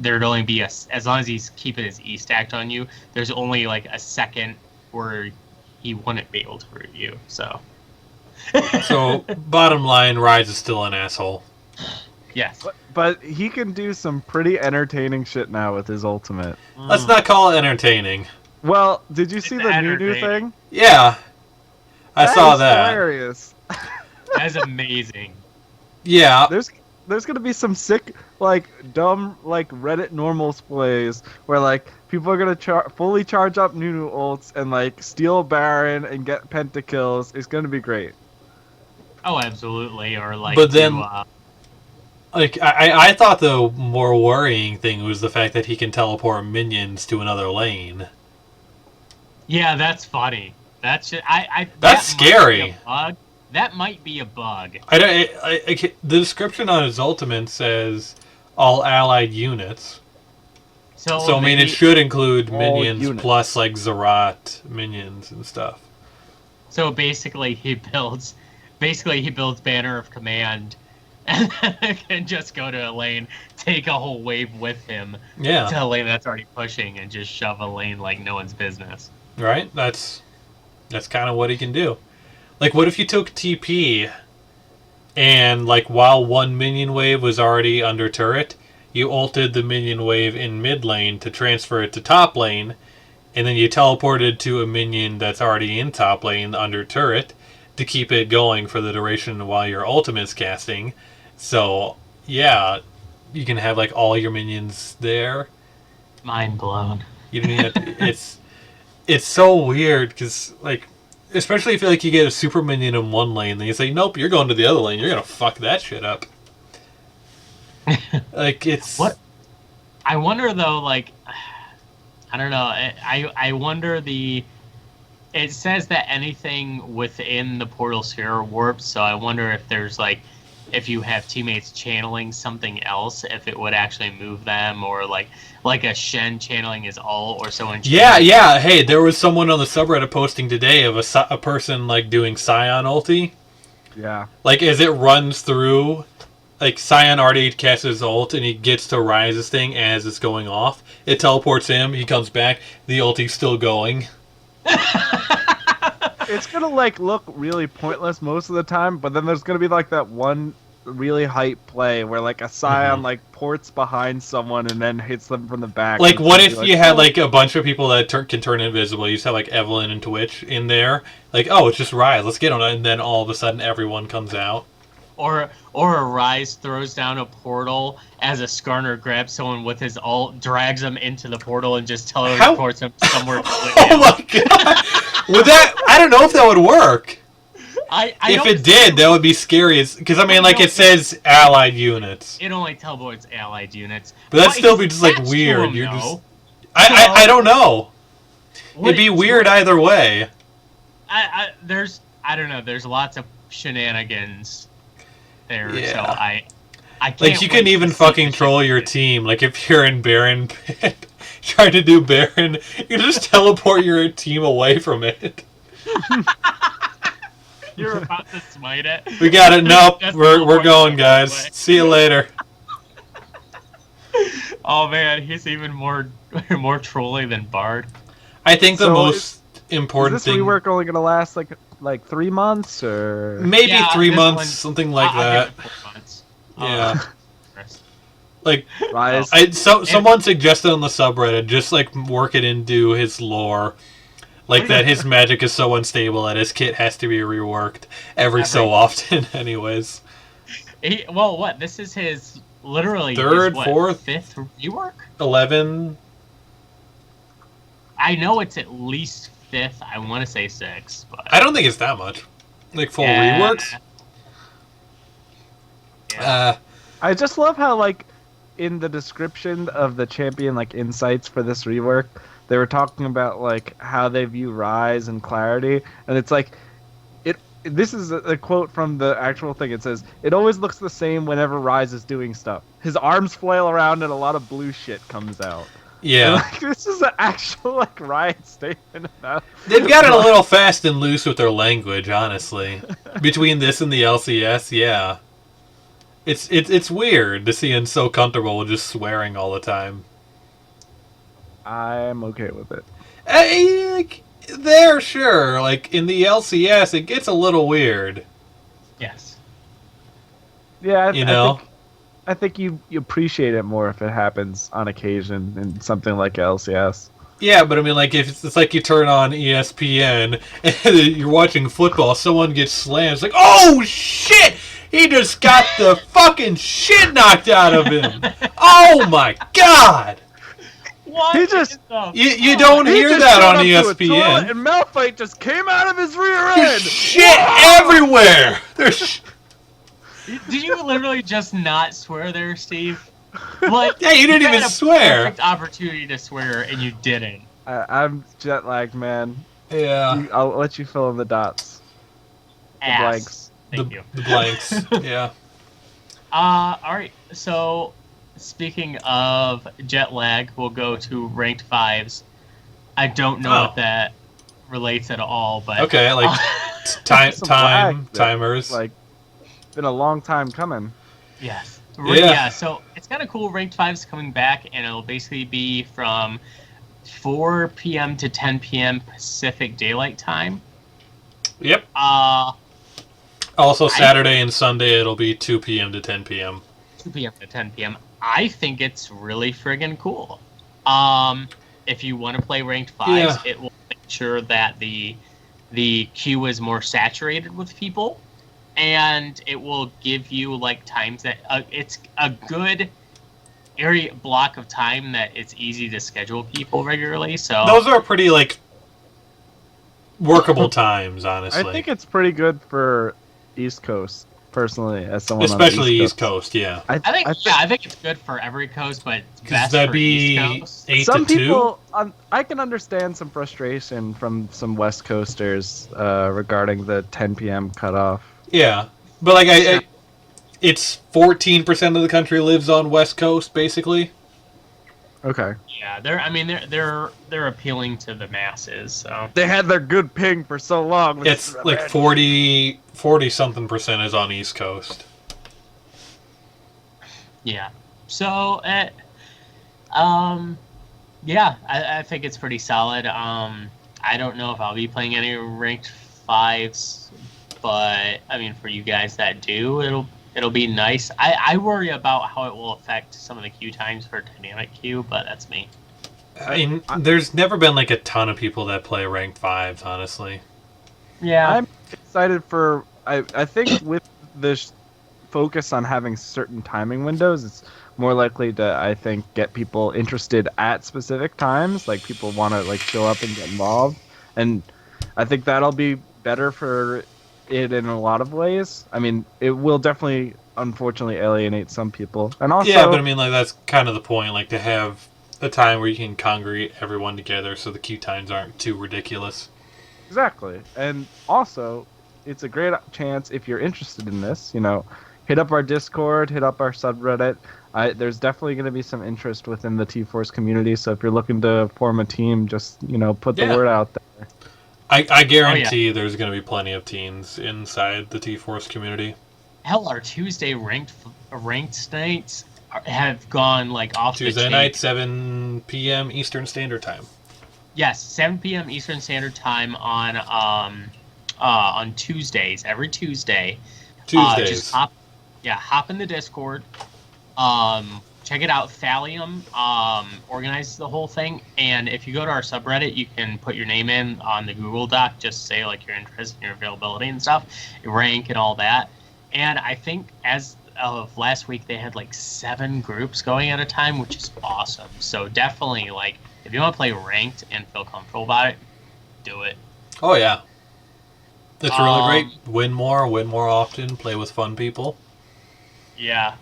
[SPEAKER 1] there'd only be as long as he's keeping his E stacked on you, there's only like a second where he wouldn't be able to root you. So
[SPEAKER 3] So bottom line, Rise is still an asshole.
[SPEAKER 1] yes.
[SPEAKER 2] But he can do some pretty entertaining shit now with his ultimate.
[SPEAKER 3] Let's not call it entertaining.
[SPEAKER 2] Well, did you see
[SPEAKER 1] It's
[SPEAKER 2] the new
[SPEAKER 1] entertaining.
[SPEAKER 2] thing?
[SPEAKER 3] Yeah. I saw
[SPEAKER 2] is
[SPEAKER 3] that.
[SPEAKER 2] Hilarious.
[SPEAKER 1] That's amazing.
[SPEAKER 3] Yeah.
[SPEAKER 2] There's gonna be some sick, like dumb, like Reddit normals plays where like people are gonna fully charge up Nunu ults and like steal Baron and get pentakills. It's gonna be great.
[SPEAKER 1] Oh, absolutely. Or like
[SPEAKER 3] But then-
[SPEAKER 1] to,
[SPEAKER 3] Like I thought the more worrying thing was the fact that he can teleport minions to another lane.
[SPEAKER 1] yeah, that's funny. That's just,
[SPEAKER 3] That's
[SPEAKER 1] that might be
[SPEAKER 3] scary.
[SPEAKER 1] a bug. That might be a bug.
[SPEAKER 3] The description on his ultimate says all allied units. So I mean, it should include
[SPEAKER 2] All
[SPEAKER 3] minions
[SPEAKER 2] units.
[SPEAKER 3] plus like Zerat minions and stuff.
[SPEAKER 1] So basically, he builds Banner of Command, and then can just go to a lane, take a whole wave with him
[SPEAKER 3] Yeah.
[SPEAKER 1] to a lane that's already pushing, and just shove a lane like no one's business.
[SPEAKER 3] Right? That's kind of what he can do. Like, what if you took TP and, like, while one minion wave was already under turret, you ulted the minion wave in mid lane to transfer it to top lane, and then you teleported to a minion that's already in top lane under turret to keep it going for the duration while your ultimate's casting. So, yeah, you can have, like, all your minions there.
[SPEAKER 1] Mind blown.
[SPEAKER 3] You don't even have to, it's so weird because like Especially if like you get a super minion in one lane, then you say, nope, you're going to the other lane. You're gonna fuck that shit up. Like it's
[SPEAKER 1] What I wonder though, like I don't know. I wonder the. It says that anything within the portal sphere warps, so I wonder if there's like, if you have teammates channeling something else, if it would actually move them, or like a Shen channeling his ult, or someone.
[SPEAKER 3] Yeah. Hey, there was someone on the subreddit posting today of a person like doing Scion ulti.
[SPEAKER 2] Yeah.
[SPEAKER 3] Like as it runs through, like Scion already casts his ult and he gets to Rise's thing as it's going off. It teleports him. He comes back. The ulti's still going.
[SPEAKER 2] It's gonna like look really pointless most of the time, but then there's gonna be like that one really hype play where like a Scion like ports behind someone and then hits them from the back.
[SPEAKER 3] Like what if
[SPEAKER 2] like,
[SPEAKER 3] you had like a bunch of people that can turn invisible? You just have like Evelyn and Twitch in there. Like, oh, it's just Rise. Let's get on it. And then all of a sudden everyone comes out.
[SPEAKER 1] Or a Rise throws down a portal as a Skarner grabs someone with his ult, drags them into the portal, and just teleports them somewhere completely
[SPEAKER 3] Oh my god! Would that? I don't know if that would work. If it did, that would be scary. Because I mean, like it says allied units.
[SPEAKER 1] It only teleports allied units.
[SPEAKER 3] But that'd still be just like weird.
[SPEAKER 1] Him,
[SPEAKER 3] You're
[SPEAKER 1] though.
[SPEAKER 3] just. I don't know. It'd be weird either way.
[SPEAKER 1] I don't know. There's lots of shenanigans there,
[SPEAKER 3] Yeah.
[SPEAKER 1] so I can't.
[SPEAKER 3] Like you can even fucking troll your team. Like if you're in Baron pit, trying to do Baron, you just teleport your team away from it.
[SPEAKER 1] You're about to smite it.
[SPEAKER 3] We got it. Nope. We're going, guys. See you later.
[SPEAKER 1] Oh man, he's even more trolly than Bard.
[SPEAKER 3] I think the most
[SPEAKER 2] Is
[SPEAKER 3] important
[SPEAKER 2] this
[SPEAKER 3] thing.
[SPEAKER 2] rework only gonna last like 3 months or?
[SPEAKER 3] Maybe
[SPEAKER 1] Yeah,
[SPEAKER 3] 3
[SPEAKER 1] this
[SPEAKER 3] months,
[SPEAKER 1] one-
[SPEAKER 3] something like
[SPEAKER 1] I'll
[SPEAKER 3] that.
[SPEAKER 1] give it 4 months.
[SPEAKER 3] Yeah. Like
[SPEAKER 2] Rise.
[SPEAKER 3] someone suggested on the subreddit just like work it into his lore, like that his magic is so unstable that his kit has to be reworked every so often. Anyways,
[SPEAKER 1] What? This is his literally
[SPEAKER 3] Third,
[SPEAKER 1] his, what,
[SPEAKER 3] fourth?
[SPEAKER 1] 5th rework.
[SPEAKER 3] 11.
[SPEAKER 1] I know it's at least 5th. I want to say 6, but
[SPEAKER 3] I don't think it's that much. Like full reworks.
[SPEAKER 1] Yeah.
[SPEAKER 2] I just love how like in the description of the champion like insights for this rework, they were talking about like how they view Rise and Clarity, and it's like this is a quote from the actual thing. It says, "It always looks the same whenever Rise is doing stuff. His arms flail around and a lot of blue shit comes out."
[SPEAKER 3] Yeah.
[SPEAKER 2] And, like, this is an actual like Riot statement about.
[SPEAKER 3] They've gotten a little fast and loose with their language, honestly. Between this and the LCS, yeah. It's weird to see him so comfortable with just swearing all the time.
[SPEAKER 2] I'm okay with it.
[SPEAKER 3] Like, there, sure. Like, in the LCS, it gets a little weird.
[SPEAKER 1] Yes.
[SPEAKER 2] Yeah,
[SPEAKER 3] You know?
[SPEAKER 2] I think you appreciate it more if it happens on occasion in something like LCS.
[SPEAKER 3] Yeah, but I mean, like, if it's like you turn on ESPN and you're watching football, someone gets slammed, it's like, oh, shit! He just got the fucking shit knocked out of him! Oh, my God!
[SPEAKER 1] What?
[SPEAKER 2] He just-
[SPEAKER 3] You don't
[SPEAKER 2] He
[SPEAKER 3] hear
[SPEAKER 2] just
[SPEAKER 3] that
[SPEAKER 2] showed
[SPEAKER 3] on
[SPEAKER 2] up to a toilet
[SPEAKER 3] ESPN.
[SPEAKER 2] and Malphite just came out of his rear
[SPEAKER 3] There's
[SPEAKER 2] end.
[SPEAKER 3] shit everywhere! There's...
[SPEAKER 1] Did you literally just not swear there, Steve? Like,
[SPEAKER 3] Yeah, you didn't
[SPEAKER 1] had
[SPEAKER 3] even
[SPEAKER 1] a
[SPEAKER 3] swear.
[SPEAKER 1] Perfect opportunity to swear, and you didn't.
[SPEAKER 2] I'm jet lagged, man.
[SPEAKER 3] Yeah.
[SPEAKER 2] I'll let you fill in the dots.
[SPEAKER 1] Ass.
[SPEAKER 2] Blanks.
[SPEAKER 1] Thank you.
[SPEAKER 3] The blanks. Yeah.
[SPEAKER 1] All right. So, speaking of jet lag, we'll go to ranked 5s. I don't know what that relates at all, but
[SPEAKER 3] Okay, like
[SPEAKER 2] Some lag,
[SPEAKER 3] timers.
[SPEAKER 2] Like, been a long time coming.
[SPEAKER 1] yes.
[SPEAKER 3] Yeah.
[SPEAKER 1] So it's kind of cool. Ranked 5's coming back, and it'll basically be from 4 p.m. to 10 p.m. Pacific Daylight Time.
[SPEAKER 3] Yep.
[SPEAKER 1] 2
[SPEAKER 3] Also, Saturday and Sunday, it'll be 2 p.m. to 10 p.m.
[SPEAKER 1] p.m. to 10 p.m. I think it's really friggin' cool. If you want to play ranked 5s, it will make sure that the queue is more saturated with people, and it will give you like times that it's a good area block of time that it's easy to schedule people regularly. So
[SPEAKER 3] Those are pretty, like, workable times, honestly.
[SPEAKER 2] I think it's pretty good for East Coast, personally, as someone
[SPEAKER 3] Especially
[SPEAKER 2] on the
[SPEAKER 3] East Coast, yeah.
[SPEAKER 1] I think it's good for every coast, but it's
[SPEAKER 3] Because
[SPEAKER 1] best
[SPEAKER 3] that'd
[SPEAKER 1] for East
[SPEAKER 3] be
[SPEAKER 1] Coast.
[SPEAKER 3] 8
[SPEAKER 2] some
[SPEAKER 3] to 2.
[SPEAKER 2] people, I can understand some frustration from some West Coasters regarding the 10 p.m. cutoff.
[SPEAKER 3] Yeah. But like
[SPEAKER 1] Sure.
[SPEAKER 3] it's 14% of the country lives on West Coast, basically.
[SPEAKER 2] Okay.
[SPEAKER 1] Yeah, they're appealing to the masses. So
[SPEAKER 2] They had their good ping for so long.
[SPEAKER 3] It's like 40 something percent is on East Coast.
[SPEAKER 1] yeah, so yeah, I think it's pretty solid. I don't know if I'll be playing any ranked fives, but I mean, for you guys that do, it'll be nice. I worry about how it will affect some of the queue times for dynamic queue, but that's me.
[SPEAKER 3] I mean, there's never been like a ton of people that play ranked fives, honestly.
[SPEAKER 1] Yeah,
[SPEAKER 2] I'm excited for. I think with this focus on having certain timing windows, it's more likely to, I think, get people interested at specific times. Like people want to like show up and get involved, and I think that'll be better for it in a lot of ways. I mean, it will definitely, unfortunately, alienate some people, and also,
[SPEAKER 3] Yeah, but I mean, like that's kind of the point, like to have a time where you can congregate everyone together, so the queue times aren't too ridiculous.
[SPEAKER 2] exactly, and also, it's a great chance if you're interested in this. Hit up our Discord, hit up our subreddit. There's definitely going to be some interest within the T-Force community. So if you're looking to form a team, just put the word out there.
[SPEAKER 3] I guarantee there's going to be plenty of teens inside the T-Force community.
[SPEAKER 1] Hell, our Tuesday ranked nights have gone like off
[SPEAKER 3] Tuesday
[SPEAKER 1] the chain.
[SPEAKER 3] night, 7 p.m. Eastern Standard Time.
[SPEAKER 1] Yes, 7 p.m. Eastern Standard Time on Tuesdays, every Tuesday.
[SPEAKER 3] Tuesdays.
[SPEAKER 1] Just hop in the Discord. Check it out. Thallium organizes the whole thing, and if you go to our subreddit, you can put your name in on the Google Doc. Just say like your interest and your availability and stuff, your rank and all that. And I think as of last week, they had like 7 groups going at a time, which is awesome. So definitely, like, if you want to play ranked and feel comfortable about it, do it.
[SPEAKER 3] Oh yeah, it's really great. Win more often, play with fun people.
[SPEAKER 1] Yeah.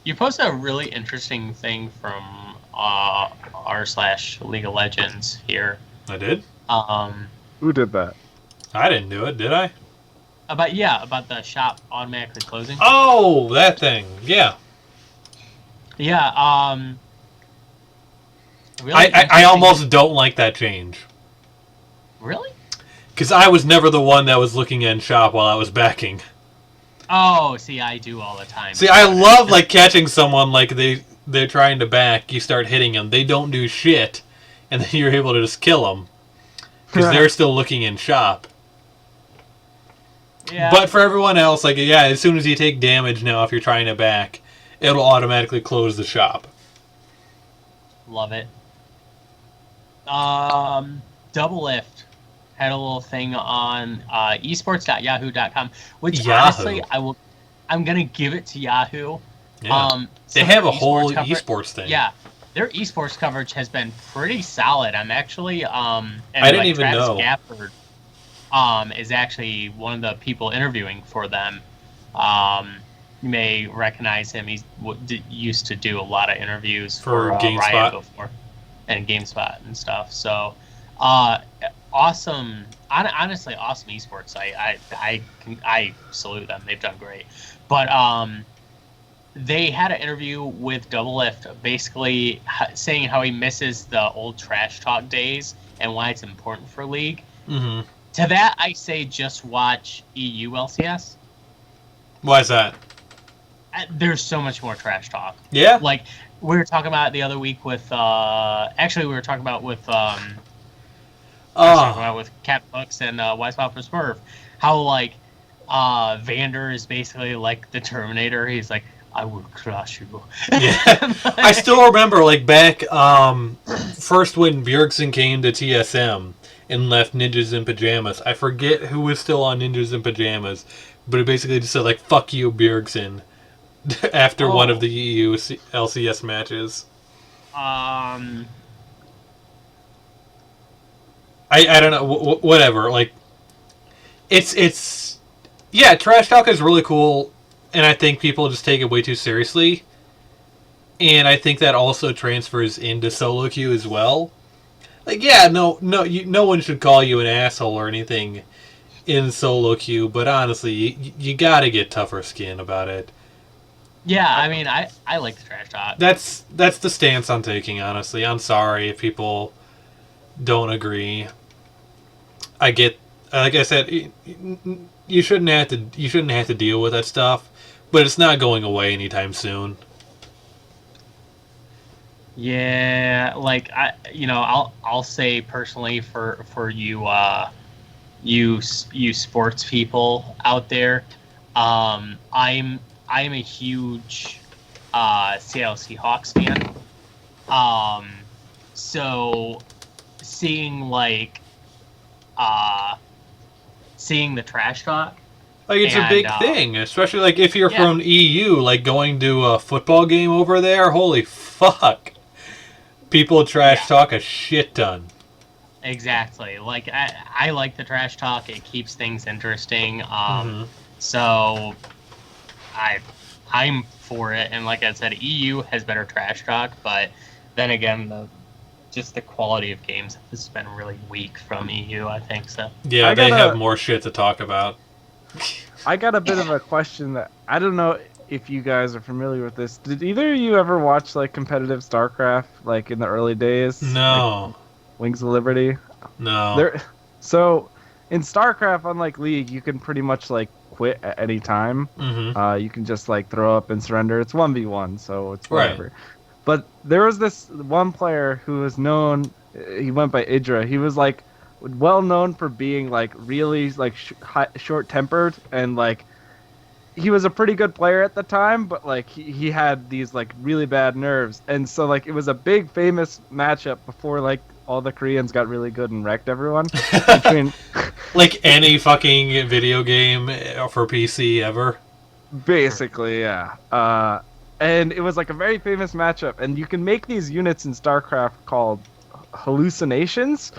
[SPEAKER 1] You posted a really interesting thing from r/League of Legends here.
[SPEAKER 3] I did?
[SPEAKER 2] Who did that?
[SPEAKER 3] I didn't do it, did I?
[SPEAKER 1] About the shop automatically closing.
[SPEAKER 3] Oh, that thing. Yeah.
[SPEAKER 1] Yeah, really
[SPEAKER 3] I almost don't like that change.
[SPEAKER 1] Really?
[SPEAKER 3] Because I was never the one that was looking in shop while I was backing.
[SPEAKER 1] Oh, see, I do all the time.
[SPEAKER 3] See, I love like catching someone like they're trying to back. You start hitting them, they don't do shit, and then you're able to just kill them because they're still looking in shop.
[SPEAKER 1] Yeah.
[SPEAKER 3] But for everyone else, like as soon as you take damage now, if you're trying to back, it'll automatically close the shop.
[SPEAKER 1] Love it. Double Lift had a little thing on esports.yahoo.com, which honestly I'm gonna give it to Yahoo.
[SPEAKER 3] Yeah. They have a whole esports thing.
[SPEAKER 1] Yeah, their esports coverage has been pretty solid. I'm actually
[SPEAKER 3] I didn't even
[SPEAKER 1] Travis
[SPEAKER 3] know.
[SPEAKER 1] Gafford is actually one of the people interviewing for them. You may recognize him. He used to do a lot of interviews for
[SPEAKER 3] GameSpot
[SPEAKER 1] Riot before, and GameSpot and stuff. So, awesome. Honestly, awesome esports. I salute them. They've done great. But they had an interview with Double Lift, basically saying how he misses the old trash talk days and why it's important for League.
[SPEAKER 3] Mm-hmm.
[SPEAKER 1] To that, I say just watch EU LCS.
[SPEAKER 3] Why is that?
[SPEAKER 1] There's so much more trash talk.
[SPEAKER 3] Yeah.
[SPEAKER 1] Like we were talking about the other week with. Actually, we were talking about with. With Cat Books and Wise Pop for Smurf, how like Vander is basically like the Terminator. He's like, I will crush you.
[SPEAKER 3] Yeah. I still remember like back first when Bjergsen came to TSM and left Ninjas in Pajamas. I forget who was still on Ninjas in Pajamas, but it basically just said like "fuck you, Bjergsen" after one of the EU LCS matches. I don't know. Whatever. Like it's yeah, trash talk is really cool, and I think people just take it way too seriously. And I think that also transfers into solo queue as well. Like, yeah, no one should call you an asshole or anything in solo queue, but honestly, you gotta get tougher skin about it.
[SPEAKER 1] Yeah, I mean, I like the trash talk.
[SPEAKER 3] That's the stance I'm taking. Honestly, I'm sorry if people don't agree. I get, like I said, you shouldn't have to deal with that stuff, but it's not going away anytime soon.
[SPEAKER 1] Yeah, like I'll say personally for you you sports people out there, I'm a huge Seattle Seahawks fan. Um, so seeing uh seeing the trash talk
[SPEAKER 3] Like it's a
[SPEAKER 1] and
[SPEAKER 3] big thing, especially like if you're
[SPEAKER 1] yeah,
[SPEAKER 3] from EU, like going to a football game over there. Holy fuck! People trash
[SPEAKER 1] yeah,
[SPEAKER 3] talk a shit ton.
[SPEAKER 1] exactly. Like I like the trash talk. It keeps things interesting.
[SPEAKER 3] Hmm.
[SPEAKER 1] So I I'm for it. And like I said, EU has better trash talk, but then again, the quality of games has been really weak from EU. I think so.
[SPEAKER 3] Yeah,
[SPEAKER 2] I
[SPEAKER 3] they
[SPEAKER 2] got
[SPEAKER 3] have
[SPEAKER 2] a
[SPEAKER 3] more shit to talk about.
[SPEAKER 2] I got a bit of a question that I don't know if you guys are familiar with this. Did either of you ever watch like competitive StarCraft like in the early days, like
[SPEAKER 3] No,
[SPEAKER 2] Wings of Liberty?
[SPEAKER 3] no.
[SPEAKER 2] There so in StarCraft, unlike League, you can pretty much like quit at any time.
[SPEAKER 3] Hmm.
[SPEAKER 2] You can just like throw up and surrender. It's 1v1, so it's
[SPEAKER 3] Right.
[SPEAKER 2] whatever. But there was this one player who was known. He went by Idra. He was like well known for being like really like short tempered and like he was a pretty good player at the time, but like he had these like really bad nerves, and so like it was a big famous matchup before like all the Koreans got really good and wrecked everyone between
[SPEAKER 3] Like any fucking video game for PC ever.
[SPEAKER 2] basically yeah. And it was like a very famous matchup, and you can make these units in StarCraft called hallucinations,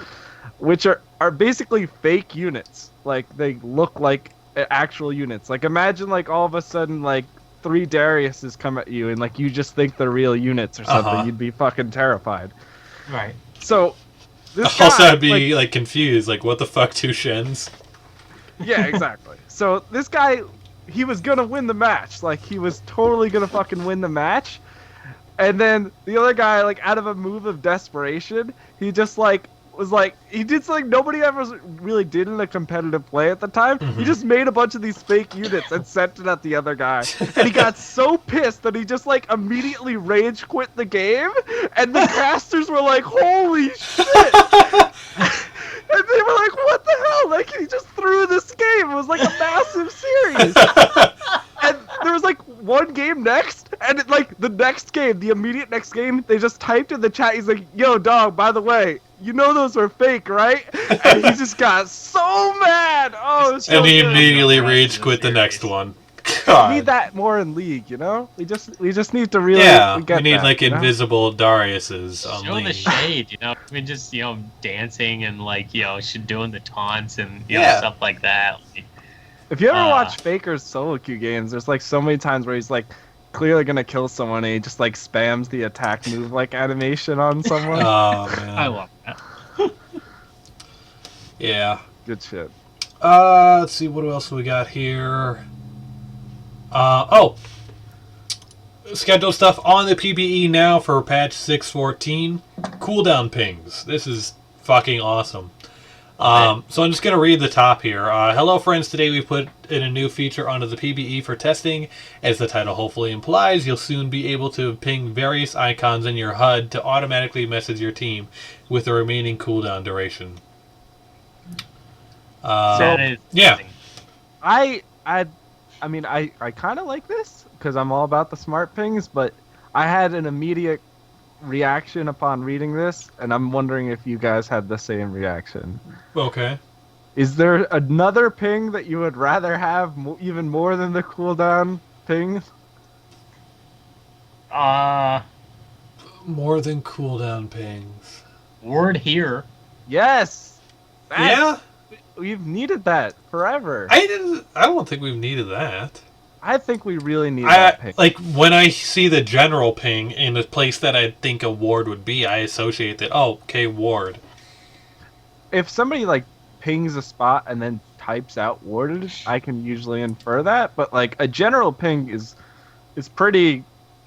[SPEAKER 2] which are basically fake units. Like they look like actual units. Like imagine like all of a sudden like three Dariuses come at you and like you just think they're real units or something.
[SPEAKER 3] Uh-huh.
[SPEAKER 2] You'd be fucking terrified.
[SPEAKER 1] Right.
[SPEAKER 2] So this
[SPEAKER 3] Also,
[SPEAKER 2] guy
[SPEAKER 3] I'd be like confused. Like, what the fuck, two Shens?
[SPEAKER 2] yeah, exactly. So this guy, he was gonna win the match. Like he was totally gonna fucking win the match. And then the other guy, like out of a move of desperation, he just like was like he did something nobody ever really did in a competitive play at the time. He just made a bunch of these fake units and sent it at the other guy. And he got so pissed that he just like immediately rage quit the game. And the casters were like, "Holy shit!" And they were like, "What the hell?" Like he just threw this game. It was like a massive series. And there was like one game next, and like the next game, the immediate next game, they just typed in the chat. He's like, "Yo, dog, by the way, you know those were fake, right?" And he just got so mad. Oh, it was so
[SPEAKER 3] And he
[SPEAKER 2] good.
[SPEAKER 3] immediately
[SPEAKER 1] The rest
[SPEAKER 3] rage
[SPEAKER 1] of the
[SPEAKER 3] quit the next
[SPEAKER 1] series.
[SPEAKER 3] one.
[SPEAKER 2] We need
[SPEAKER 3] God.
[SPEAKER 2] that more in League, you know? We just need to really
[SPEAKER 3] Yeah,
[SPEAKER 2] get
[SPEAKER 3] we need
[SPEAKER 2] that,
[SPEAKER 3] like
[SPEAKER 2] you know?
[SPEAKER 3] invisible Dariuses on
[SPEAKER 1] Show the
[SPEAKER 3] League.
[SPEAKER 1] shade, I mean, just dancing and like doing the taunts and
[SPEAKER 3] Yeah.
[SPEAKER 1] stuff like that. Like,
[SPEAKER 2] If you ever
[SPEAKER 1] Uh,
[SPEAKER 2] watch Faker's solo queue games, there's like so many times where he's like clearly gonna kill someone and he just like spams the attack move like animation on someone.
[SPEAKER 3] Oh
[SPEAKER 1] I
[SPEAKER 3] man.
[SPEAKER 1] love that.
[SPEAKER 3] Yeah.
[SPEAKER 2] Good shit.
[SPEAKER 3] Let's see what else we got here. Oh, schedule stuff on the PBE now for patch 6.14. Cooldown pings. This is fucking awesome. So I'm just going to read the top here. Hello, friends. Today we put in a new feature onto the PBE for testing. As the title hopefully implies, you'll soon be able to ping various icons in your HUD to automatically message your team with the remaining cooldown duration.
[SPEAKER 1] That is
[SPEAKER 3] yeah.
[SPEAKER 1] amazing.
[SPEAKER 2] I mean, I kind of like this because I'm all about the smart pings, but I had an immediate reaction upon reading this, and I'm wondering if you guys had the same reaction.
[SPEAKER 3] Okay.
[SPEAKER 2] Is there another ping that you would rather have even more than the cooldown ping?
[SPEAKER 3] More than cooldown pings.
[SPEAKER 1] Word here.
[SPEAKER 2] Yes.
[SPEAKER 3] Yeah?
[SPEAKER 2] We've needed that forever.
[SPEAKER 3] I don't think we've needed that.
[SPEAKER 2] I think we really need that ping.
[SPEAKER 3] Like, when I see the general ping in a place that I think a ward would be, I associate that, oh, okay, ward.
[SPEAKER 2] If somebody, like, pings a spot and then types out warded, I can usually infer that. But, like, a general ping is pretty...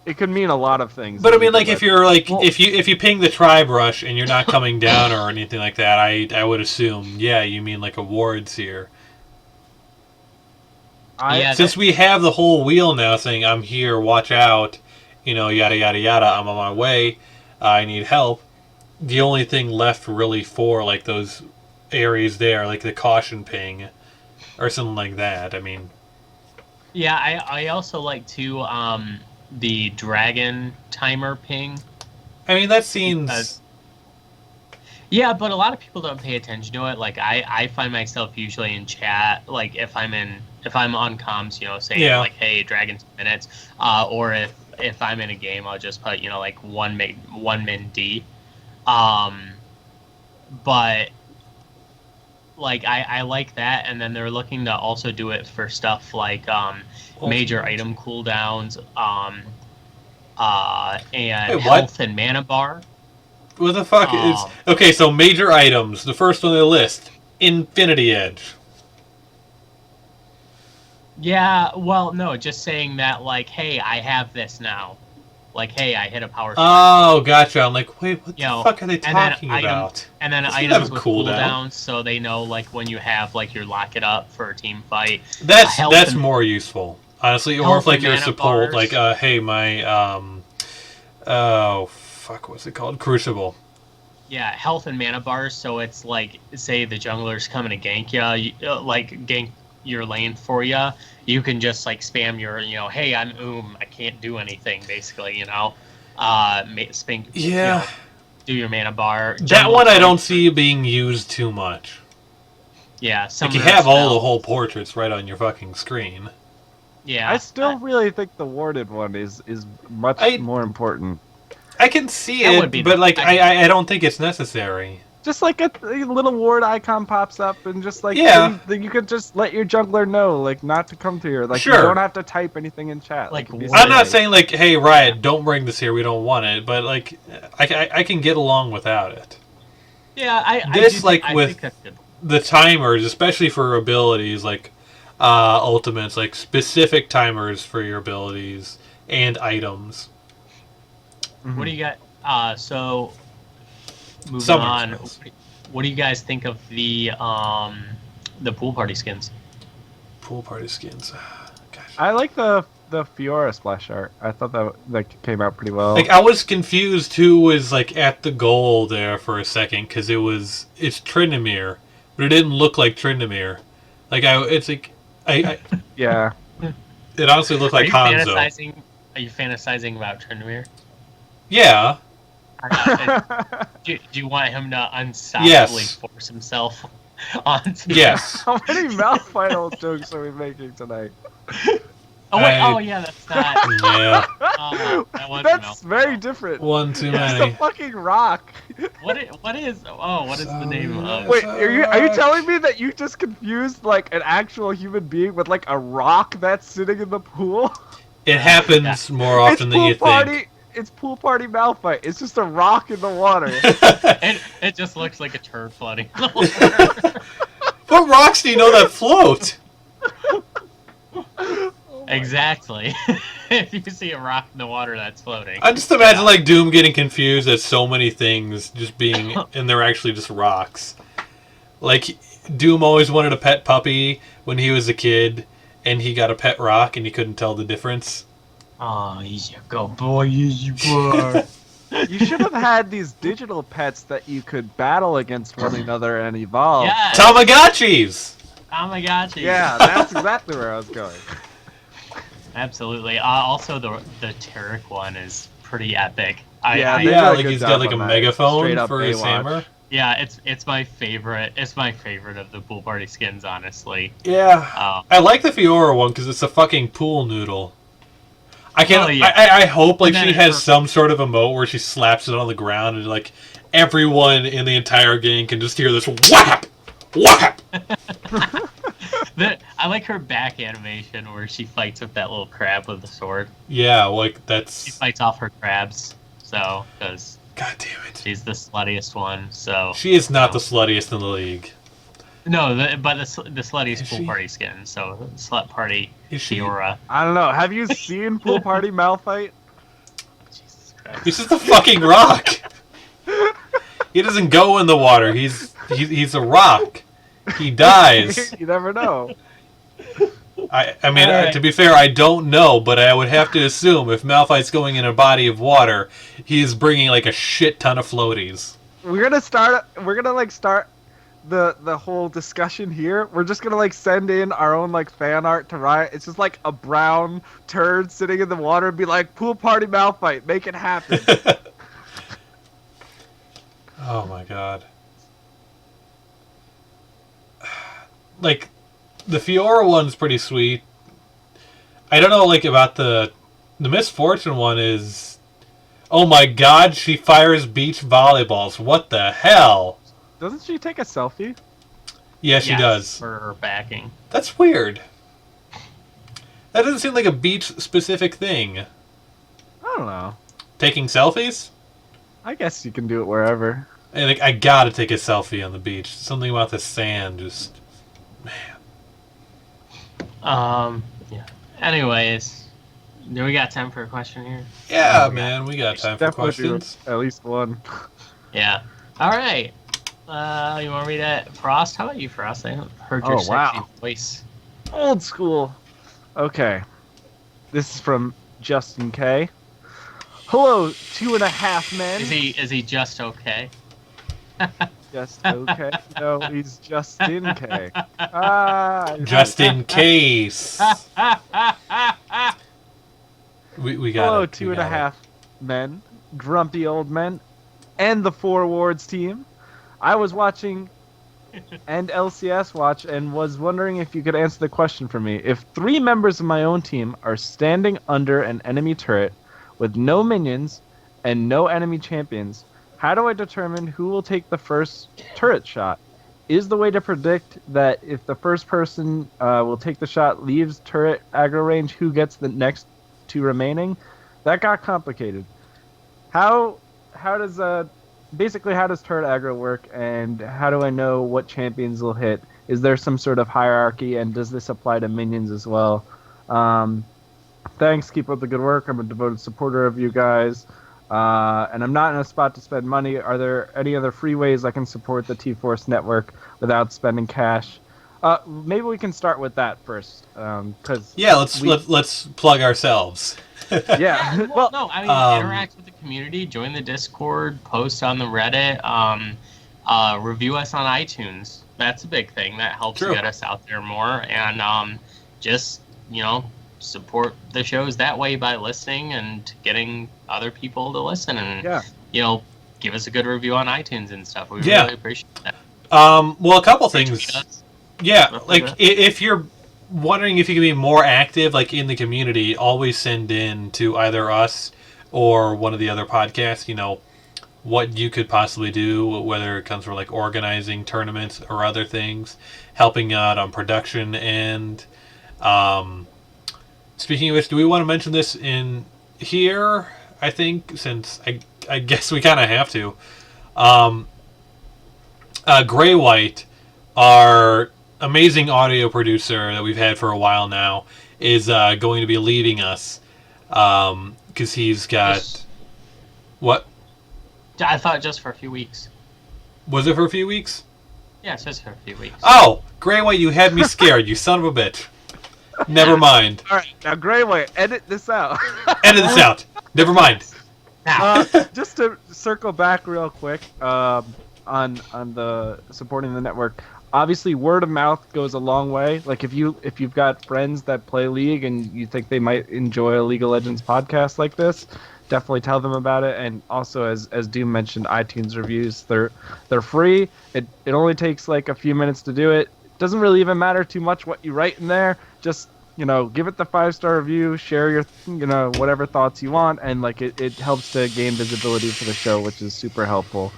[SPEAKER 2] It could mean a lot of things.
[SPEAKER 3] But I mean, like, if you're like, if you ping the tribe rush and you're not coming down or anything like that, I would assume, yeah, you mean like a ward's here. Since we have the whole wheel now saying I'm here, watch out, yada yada yada, I'm on my way, I need help. The only thing left really for like those areas there, like the caution ping, or something like that. I mean,
[SPEAKER 1] yeah, I also like to the dragon timer ping.
[SPEAKER 3] I mean, that seems...
[SPEAKER 1] Yeah, but a lot of people don't pay attention to it. Like, I find myself usually in chat, like, if I'm on comms, saying, like, hey, dragon's minutes, or if I'm in a game, I'll just put, like, one min D. But, like, I like that, and then they're looking to also do it for stuff like, major item cooldowns, and health and mana bar.
[SPEAKER 3] What the fuck is... Okay, so major items. The first on the list. Infinity Edge.
[SPEAKER 1] Yeah, well, no, just saying that, like, hey, I have this now. Like, hey, I hit a power spike.
[SPEAKER 3] Oh, gotcha. I'm like, wait, what the fuck are they talking about?
[SPEAKER 1] And then items with cooldowns, so they know, like, when you have, like, your lock it up for a team fight.
[SPEAKER 3] That's more useful, honestly. Or if, like, you're support, like, hey, my, oh, fuck, what's it called? Crucible.
[SPEAKER 1] Yeah, health and mana bars, so it's like, say the jungler's coming to gank you, gank your lane for you, you can just, like, spam your, hey, I'm I can't do anything, basically, do your mana bar.
[SPEAKER 3] That one I don't see being used too much.
[SPEAKER 1] Yeah,
[SPEAKER 3] like, you have all the whole portraits right on your fucking screen.
[SPEAKER 1] Yeah.
[SPEAKER 2] I still really think the warded one is much more important.
[SPEAKER 3] I can see it, but like I don't think it's necessary.
[SPEAKER 2] Just like a little ward icon pops up, and just like you could just let your jungler know, like, not to come to here. Like, you don't have to type anything in chat.
[SPEAKER 1] Like,
[SPEAKER 3] I'm not saying like, hey, Riot, don't bring this here. We don't want it. But like, I can get along without it.
[SPEAKER 1] Yeah,
[SPEAKER 3] with the timers, especially for abilities like ultimates, like specific timers for your abilities and items.
[SPEAKER 1] Mm-hmm. What do you got? So, moving on. What do you guys think of the pool party skins?
[SPEAKER 3] Pool party skins. Gosh.
[SPEAKER 2] I like the Fiora splash art. I thought that came out pretty well.
[SPEAKER 3] Like, I was confused who was like at the goal there for a second because it's Tryndamere, but it didn't look like Tryndamere. Like
[SPEAKER 2] yeah.
[SPEAKER 3] It honestly looked like Hanzo.
[SPEAKER 1] Are you fantasizing about Tryndamere?
[SPEAKER 3] Yeah.
[SPEAKER 1] Do you want him to unstoppably force himself onto
[SPEAKER 3] Yes.
[SPEAKER 2] How many Malphite jokes are we making tonight?
[SPEAKER 1] Yeah, that's not...
[SPEAKER 3] Yeah.
[SPEAKER 2] That's very different.
[SPEAKER 3] One too many.
[SPEAKER 2] It's a fucking rock.
[SPEAKER 1] What is the name of...
[SPEAKER 2] Wait, are you telling me that you just confused, like, an actual human being with, like, a rock that's sitting in the pool?
[SPEAKER 3] It happens more often than you think.
[SPEAKER 2] It's pool party Malphite. It's just a rock in the water.
[SPEAKER 1] And it just looks like a turd floating in the water.
[SPEAKER 3] What rocks do you know that float?
[SPEAKER 1] Exactly. If you see a rock in the water that's floating.
[SPEAKER 3] I just imagine like Doom getting confused at so many things just being, and they're actually just rocks. Like, Doom always wanted a pet puppy when he was a kid, and he got a pet rock, and he couldn't tell the difference.
[SPEAKER 1] Oh, easy go, boy, easy boy.
[SPEAKER 2] You should have had these digital pets that you could battle against one another and evolve.
[SPEAKER 1] Yeah.
[SPEAKER 3] Tamagotchis!
[SPEAKER 1] Tamagotchis.
[SPEAKER 2] Yeah, that's exactly where I was going.
[SPEAKER 1] Absolutely. Also, the Taric one is pretty epic.
[SPEAKER 3] Like he's got like a megaphone for his hammer.
[SPEAKER 1] Yeah, it's my favorite. It's my favorite of the pool party skins, honestly.
[SPEAKER 3] Yeah. I like the Fiora one because it's a fucking pool noodle. I hope like she has some sort of emote where she slaps it on the ground and like everyone in the entire game can just hear this whap, whap,
[SPEAKER 1] I like her back animation where she fights with that little crab with the sword.
[SPEAKER 3] Yeah, like
[SPEAKER 1] She
[SPEAKER 3] that's.
[SPEAKER 1] fights off her crabs, so because
[SPEAKER 3] God damn it.
[SPEAKER 1] she's the sluttiest one. So
[SPEAKER 3] She is not
[SPEAKER 1] you
[SPEAKER 3] the sluttiest in the league.
[SPEAKER 1] know. No, but the sluttiest
[SPEAKER 3] Is
[SPEAKER 1] pool
[SPEAKER 3] she?
[SPEAKER 1] party skin. So slut party
[SPEAKER 3] Is she?
[SPEAKER 1] Fiora.
[SPEAKER 2] I don't know. Have you seen Pool Party Malphite?
[SPEAKER 1] Jesus Christ.
[SPEAKER 3] He's just a fucking rock. He doesn't go in the water. He's a rock. He dies.
[SPEAKER 2] You never know.
[SPEAKER 3] I mean,
[SPEAKER 1] All right.
[SPEAKER 3] to be fair, I don't know, but I would have to assume if Malphite's going in a body of water, he's bringing like a shit ton of floaties.
[SPEAKER 2] We're gonna start the whole discussion here. We're just gonna like send in our own like fan art to Riot. It's just like a brown turd sitting in the water and be like, Pool Party Malphite, make it happen.
[SPEAKER 3] Oh my god. Like, the Fiora one's pretty sweet. I don't know, like, about the Misfortune one is... Oh my god, she fires beach volleyballs. What the hell?
[SPEAKER 2] Doesn't she take a selfie?
[SPEAKER 3] Yeah, she
[SPEAKER 1] Yes,
[SPEAKER 3] does.
[SPEAKER 1] for her backing.
[SPEAKER 3] That's weird. That doesn't seem like a beach-specific thing.
[SPEAKER 2] I don't know.
[SPEAKER 3] Taking selfies?
[SPEAKER 2] I guess you can do it wherever.
[SPEAKER 3] And, like, I gotta take a selfie on the beach. Something about the sand just...
[SPEAKER 1] Yeah. Anyways, do we got time for a question here?
[SPEAKER 3] Yeah, man, we got time for
[SPEAKER 2] Definitely do
[SPEAKER 3] questions.
[SPEAKER 2] at least one.
[SPEAKER 1] Yeah. All right. You want to read it, Frost? How about you, Frost? I haven't heard your
[SPEAKER 2] Oh,
[SPEAKER 1] sexy
[SPEAKER 2] wow.
[SPEAKER 1] voice.
[SPEAKER 2] Old school. Okay. This is from Justin K. Hello, 2.5 men.
[SPEAKER 1] Is he just okay?
[SPEAKER 2] Just okay. No, he's Justin K.
[SPEAKER 3] Just in case. We got
[SPEAKER 2] Hello,
[SPEAKER 3] it. We got
[SPEAKER 2] 2.5 men, grumpy old men, and the Four Awards team. I was watching and LCS watch and was wondering if you could answer the question for me. If 3 members of my own team are standing under an enemy turret with no minions and no enemy champions, how do I determine who will take the first turret shot? Is the way to predict that if the first person will take the shot leaves turret aggro range, who gets the next 2 remaining? That got complicated. How does basically how does turret aggro work, and how do I know what champions will hit? Is there some sort of hierarchy, and does this apply to minions as well? Thanks, keep up the good work. I'm a devoted supporter of you guys. And I'm not in a spot to spend money. Are there any other free ways I can support the T-Force network without spending cash? Maybe we can start with that first, because
[SPEAKER 3] Yeah, let's plug ourselves.
[SPEAKER 2] yeah.
[SPEAKER 1] Well, no, I mean, interact with the community, join the Discord, post on the Reddit, review us on iTunes. That's a big thing that helps
[SPEAKER 3] True.
[SPEAKER 1] get us out there more, and just support the shows that way by listening and getting other people to listen, and give us a good review on iTunes and stuff. We really appreciate that.
[SPEAKER 3] Well, a couple things.
[SPEAKER 1] Retweet us.
[SPEAKER 3] Yeah, like if you're wondering if you can be more active, like in the community, always send in to either us or one of the other podcasts. What you could possibly do, whether it comes from like organizing tournaments or other things, helping out on production, and speaking of which, do we want to mention this in here? I think since I guess we kind of have to. Gray White, our amazing audio producer that we've had for a while now, is going to be leaving us because he's got what?
[SPEAKER 1] I thought just for a few weeks.
[SPEAKER 3] Was it for a few weeks?
[SPEAKER 1] Yeah, it's just for a few weeks.
[SPEAKER 3] Oh, Gray White, you had me scared, you son of a bitch. Never mind.
[SPEAKER 2] All right, now Gray White, edit this out.
[SPEAKER 3] Edit this out. Never mind.
[SPEAKER 1] Now,
[SPEAKER 2] Just to circle back real quick on the supporting the network. Obviously, word of mouth goes a long way. Like if you've got friends that play League and you think they might enjoy a League of Legends podcast like this, definitely tell them about it. And also, as Doom mentioned, iTunes reviews, they're free. It only takes like a few minutes to do it. Doesn't really even matter too much what you write in there. Just give it the 5-star review, share your whatever thoughts you want, and like it helps to gain visibility for the show, which is super helpful.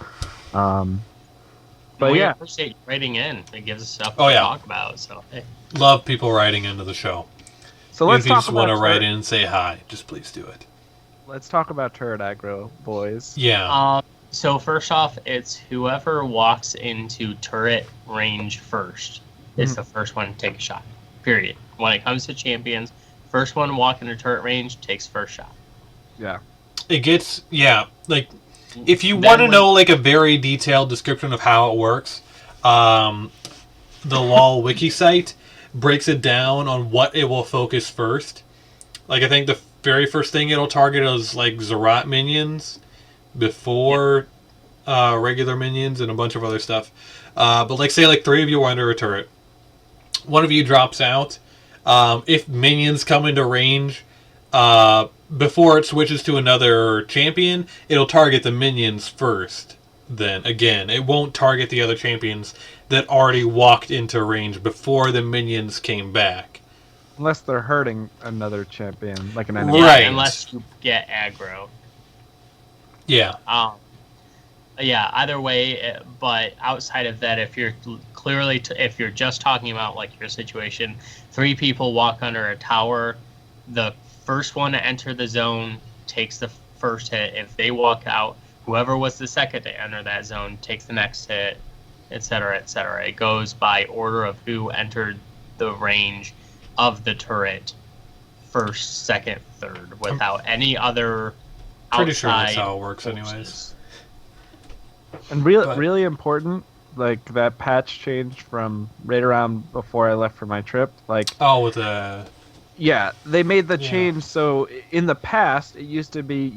[SPEAKER 2] But
[SPEAKER 1] we
[SPEAKER 2] yeah,
[SPEAKER 1] appreciate you writing in. It gives us stuff
[SPEAKER 3] Oh,
[SPEAKER 1] to
[SPEAKER 3] yeah.
[SPEAKER 1] talk about. So hey.
[SPEAKER 3] Love people writing into the show.
[SPEAKER 2] so
[SPEAKER 3] Even
[SPEAKER 2] let's
[SPEAKER 3] if you
[SPEAKER 2] talk
[SPEAKER 3] just want
[SPEAKER 2] about
[SPEAKER 3] to write in and say hi, just please do it.
[SPEAKER 2] Let's talk about turret aggro, boys.
[SPEAKER 3] Yeah.
[SPEAKER 1] So first off, it's whoever walks into turret range first is the first one to take a shot. Period. When it comes to champions, first one to walk into turret range takes first shot.
[SPEAKER 2] Yeah.
[SPEAKER 3] It gets, like, if you
[SPEAKER 1] Then
[SPEAKER 3] want to
[SPEAKER 1] when-
[SPEAKER 3] know, like, a very detailed description of how it works, the LOL wiki site breaks it down on what it will focus first. Like, I think the very first thing it'll target is, like, Zerat minions before regular minions and a bunch of other stuff. But, like, say, like, 3 of you are under a turret. One of you drops out. If minions come into range before it switches to another champion, it'll target the minions first. Then, again, it won't target the other champions that already walked into range before the minions came back.
[SPEAKER 2] Unless they're hurting another champion, like an enemy.
[SPEAKER 1] Yeah,
[SPEAKER 3] Right.
[SPEAKER 1] unless you get aggro.
[SPEAKER 3] Yeah.
[SPEAKER 1] Yeah, either way, but outside of that, if you're if you're just talking about like your situation, 3 people walk under a tower, the first one to enter the zone takes the first hit. If they walk out, whoever was the second to enter that zone takes the next hit, etc., etc. It goes by order of who entered the range of the turret first, second, third, without any other
[SPEAKER 3] Pretty sure that's
[SPEAKER 1] outside
[SPEAKER 3] how it works
[SPEAKER 1] forces.
[SPEAKER 3] anyways.
[SPEAKER 2] And
[SPEAKER 3] But-
[SPEAKER 2] really important, like that patch changed from right around before I left for my trip. Like,
[SPEAKER 3] Oh, with the...
[SPEAKER 2] yeah, they made the
[SPEAKER 3] Yeah.
[SPEAKER 2] change. So in the past, it used to be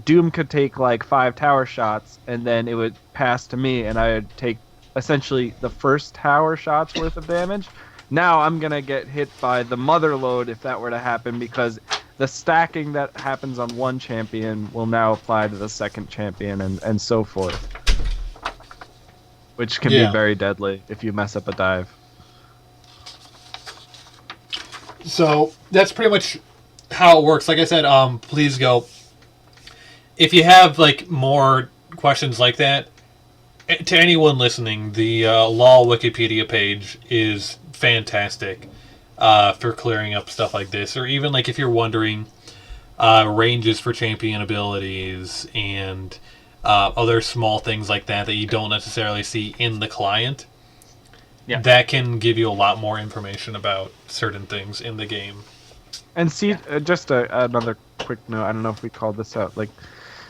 [SPEAKER 2] Doom could take like 5 tower shots, and then it would pass to me, and I would take essentially the first tower shot's worth of damage. Now I'm gonna get hit by the mother load if that were to happen, because the stacking that happens on one champion will now apply to the second champion, and so forth. Which can
[SPEAKER 3] Yeah.
[SPEAKER 2] be very deadly if you mess up a dive.
[SPEAKER 3] So that's pretty much how it works. Like I said, please go. If you have like more questions like that, to anyone listening, the LOL Wikipedia page is fantastic for clearing up stuff like this, or even like if you're wondering ranges for champion abilities and other small things like that that you don't necessarily see in the client.
[SPEAKER 1] Yeah.
[SPEAKER 3] That can give you a lot more information about certain things in the game.
[SPEAKER 2] And see, just another quick note. I don't know if we called this out. Like,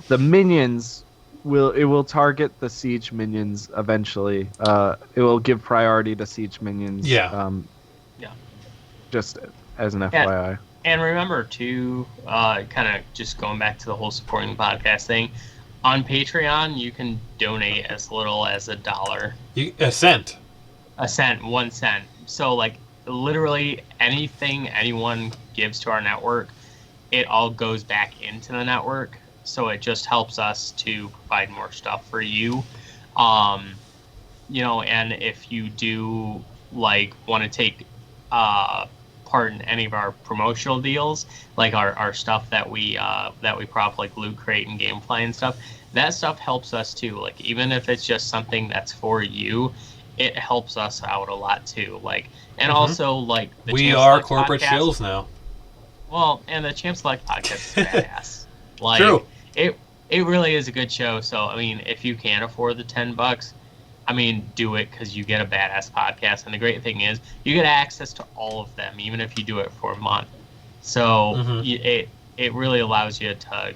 [SPEAKER 2] the minions will target the siege minions eventually. It will give priority to siege minions.
[SPEAKER 3] Yeah.
[SPEAKER 1] Yeah.
[SPEAKER 2] Just as an FYI.
[SPEAKER 1] And remember to kind of just going back to the whole supporting the podcast thing. On Patreon, you can donate as little as $1.
[SPEAKER 3] A cent.
[SPEAKER 1] A cent, 1 cent. So like literally anything anyone gives to our network, it all goes back into the network. So it just helps us to provide more stuff for you. And if you do like want to take part in any of our promotional deals, like our stuff that we prop, like Loot Crate and Gameplay and stuff, that stuff helps us too. Like even if it's just something that's for you, it helps us out a lot too. Like, and also like the
[SPEAKER 3] We
[SPEAKER 1] Champ
[SPEAKER 3] are
[SPEAKER 1] Select
[SPEAKER 3] corporate
[SPEAKER 1] podcast-
[SPEAKER 3] shills now.
[SPEAKER 1] Well, and the Champ Select podcast is badass. Like,
[SPEAKER 3] True.
[SPEAKER 1] It really is a good show. So I mean, if you can't afford the $10, I mean, do it because you get a badass podcast. And the great thing is, you get access to all of them, even if you do it for a month. So it really allows you to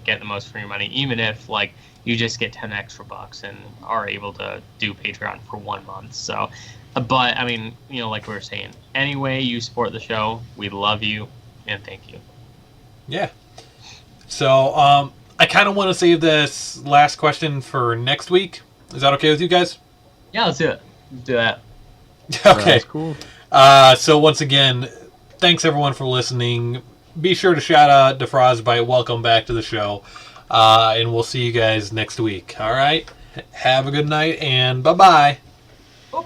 [SPEAKER 1] get the most for your money, even if like you just get 10 extra bucks and are able to do Patreon for 1 month. So, but I mean, like we were saying, any way you support the show, we love you and thank you.
[SPEAKER 3] Yeah. So, I kind of want to save this last question for next week. Is that okay with you guys?
[SPEAKER 1] Yeah, let's do it. Let's do that.
[SPEAKER 3] Okay.
[SPEAKER 2] That's cool.
[SPEAKER 3] So once again, thanks everyone for listening. Be sure to shout out to Frostbite. Welcome back to the show. And we'll see you guys next week. All right. Have a good night and bye-bye.
[SPEAKER 1] Bye-bye.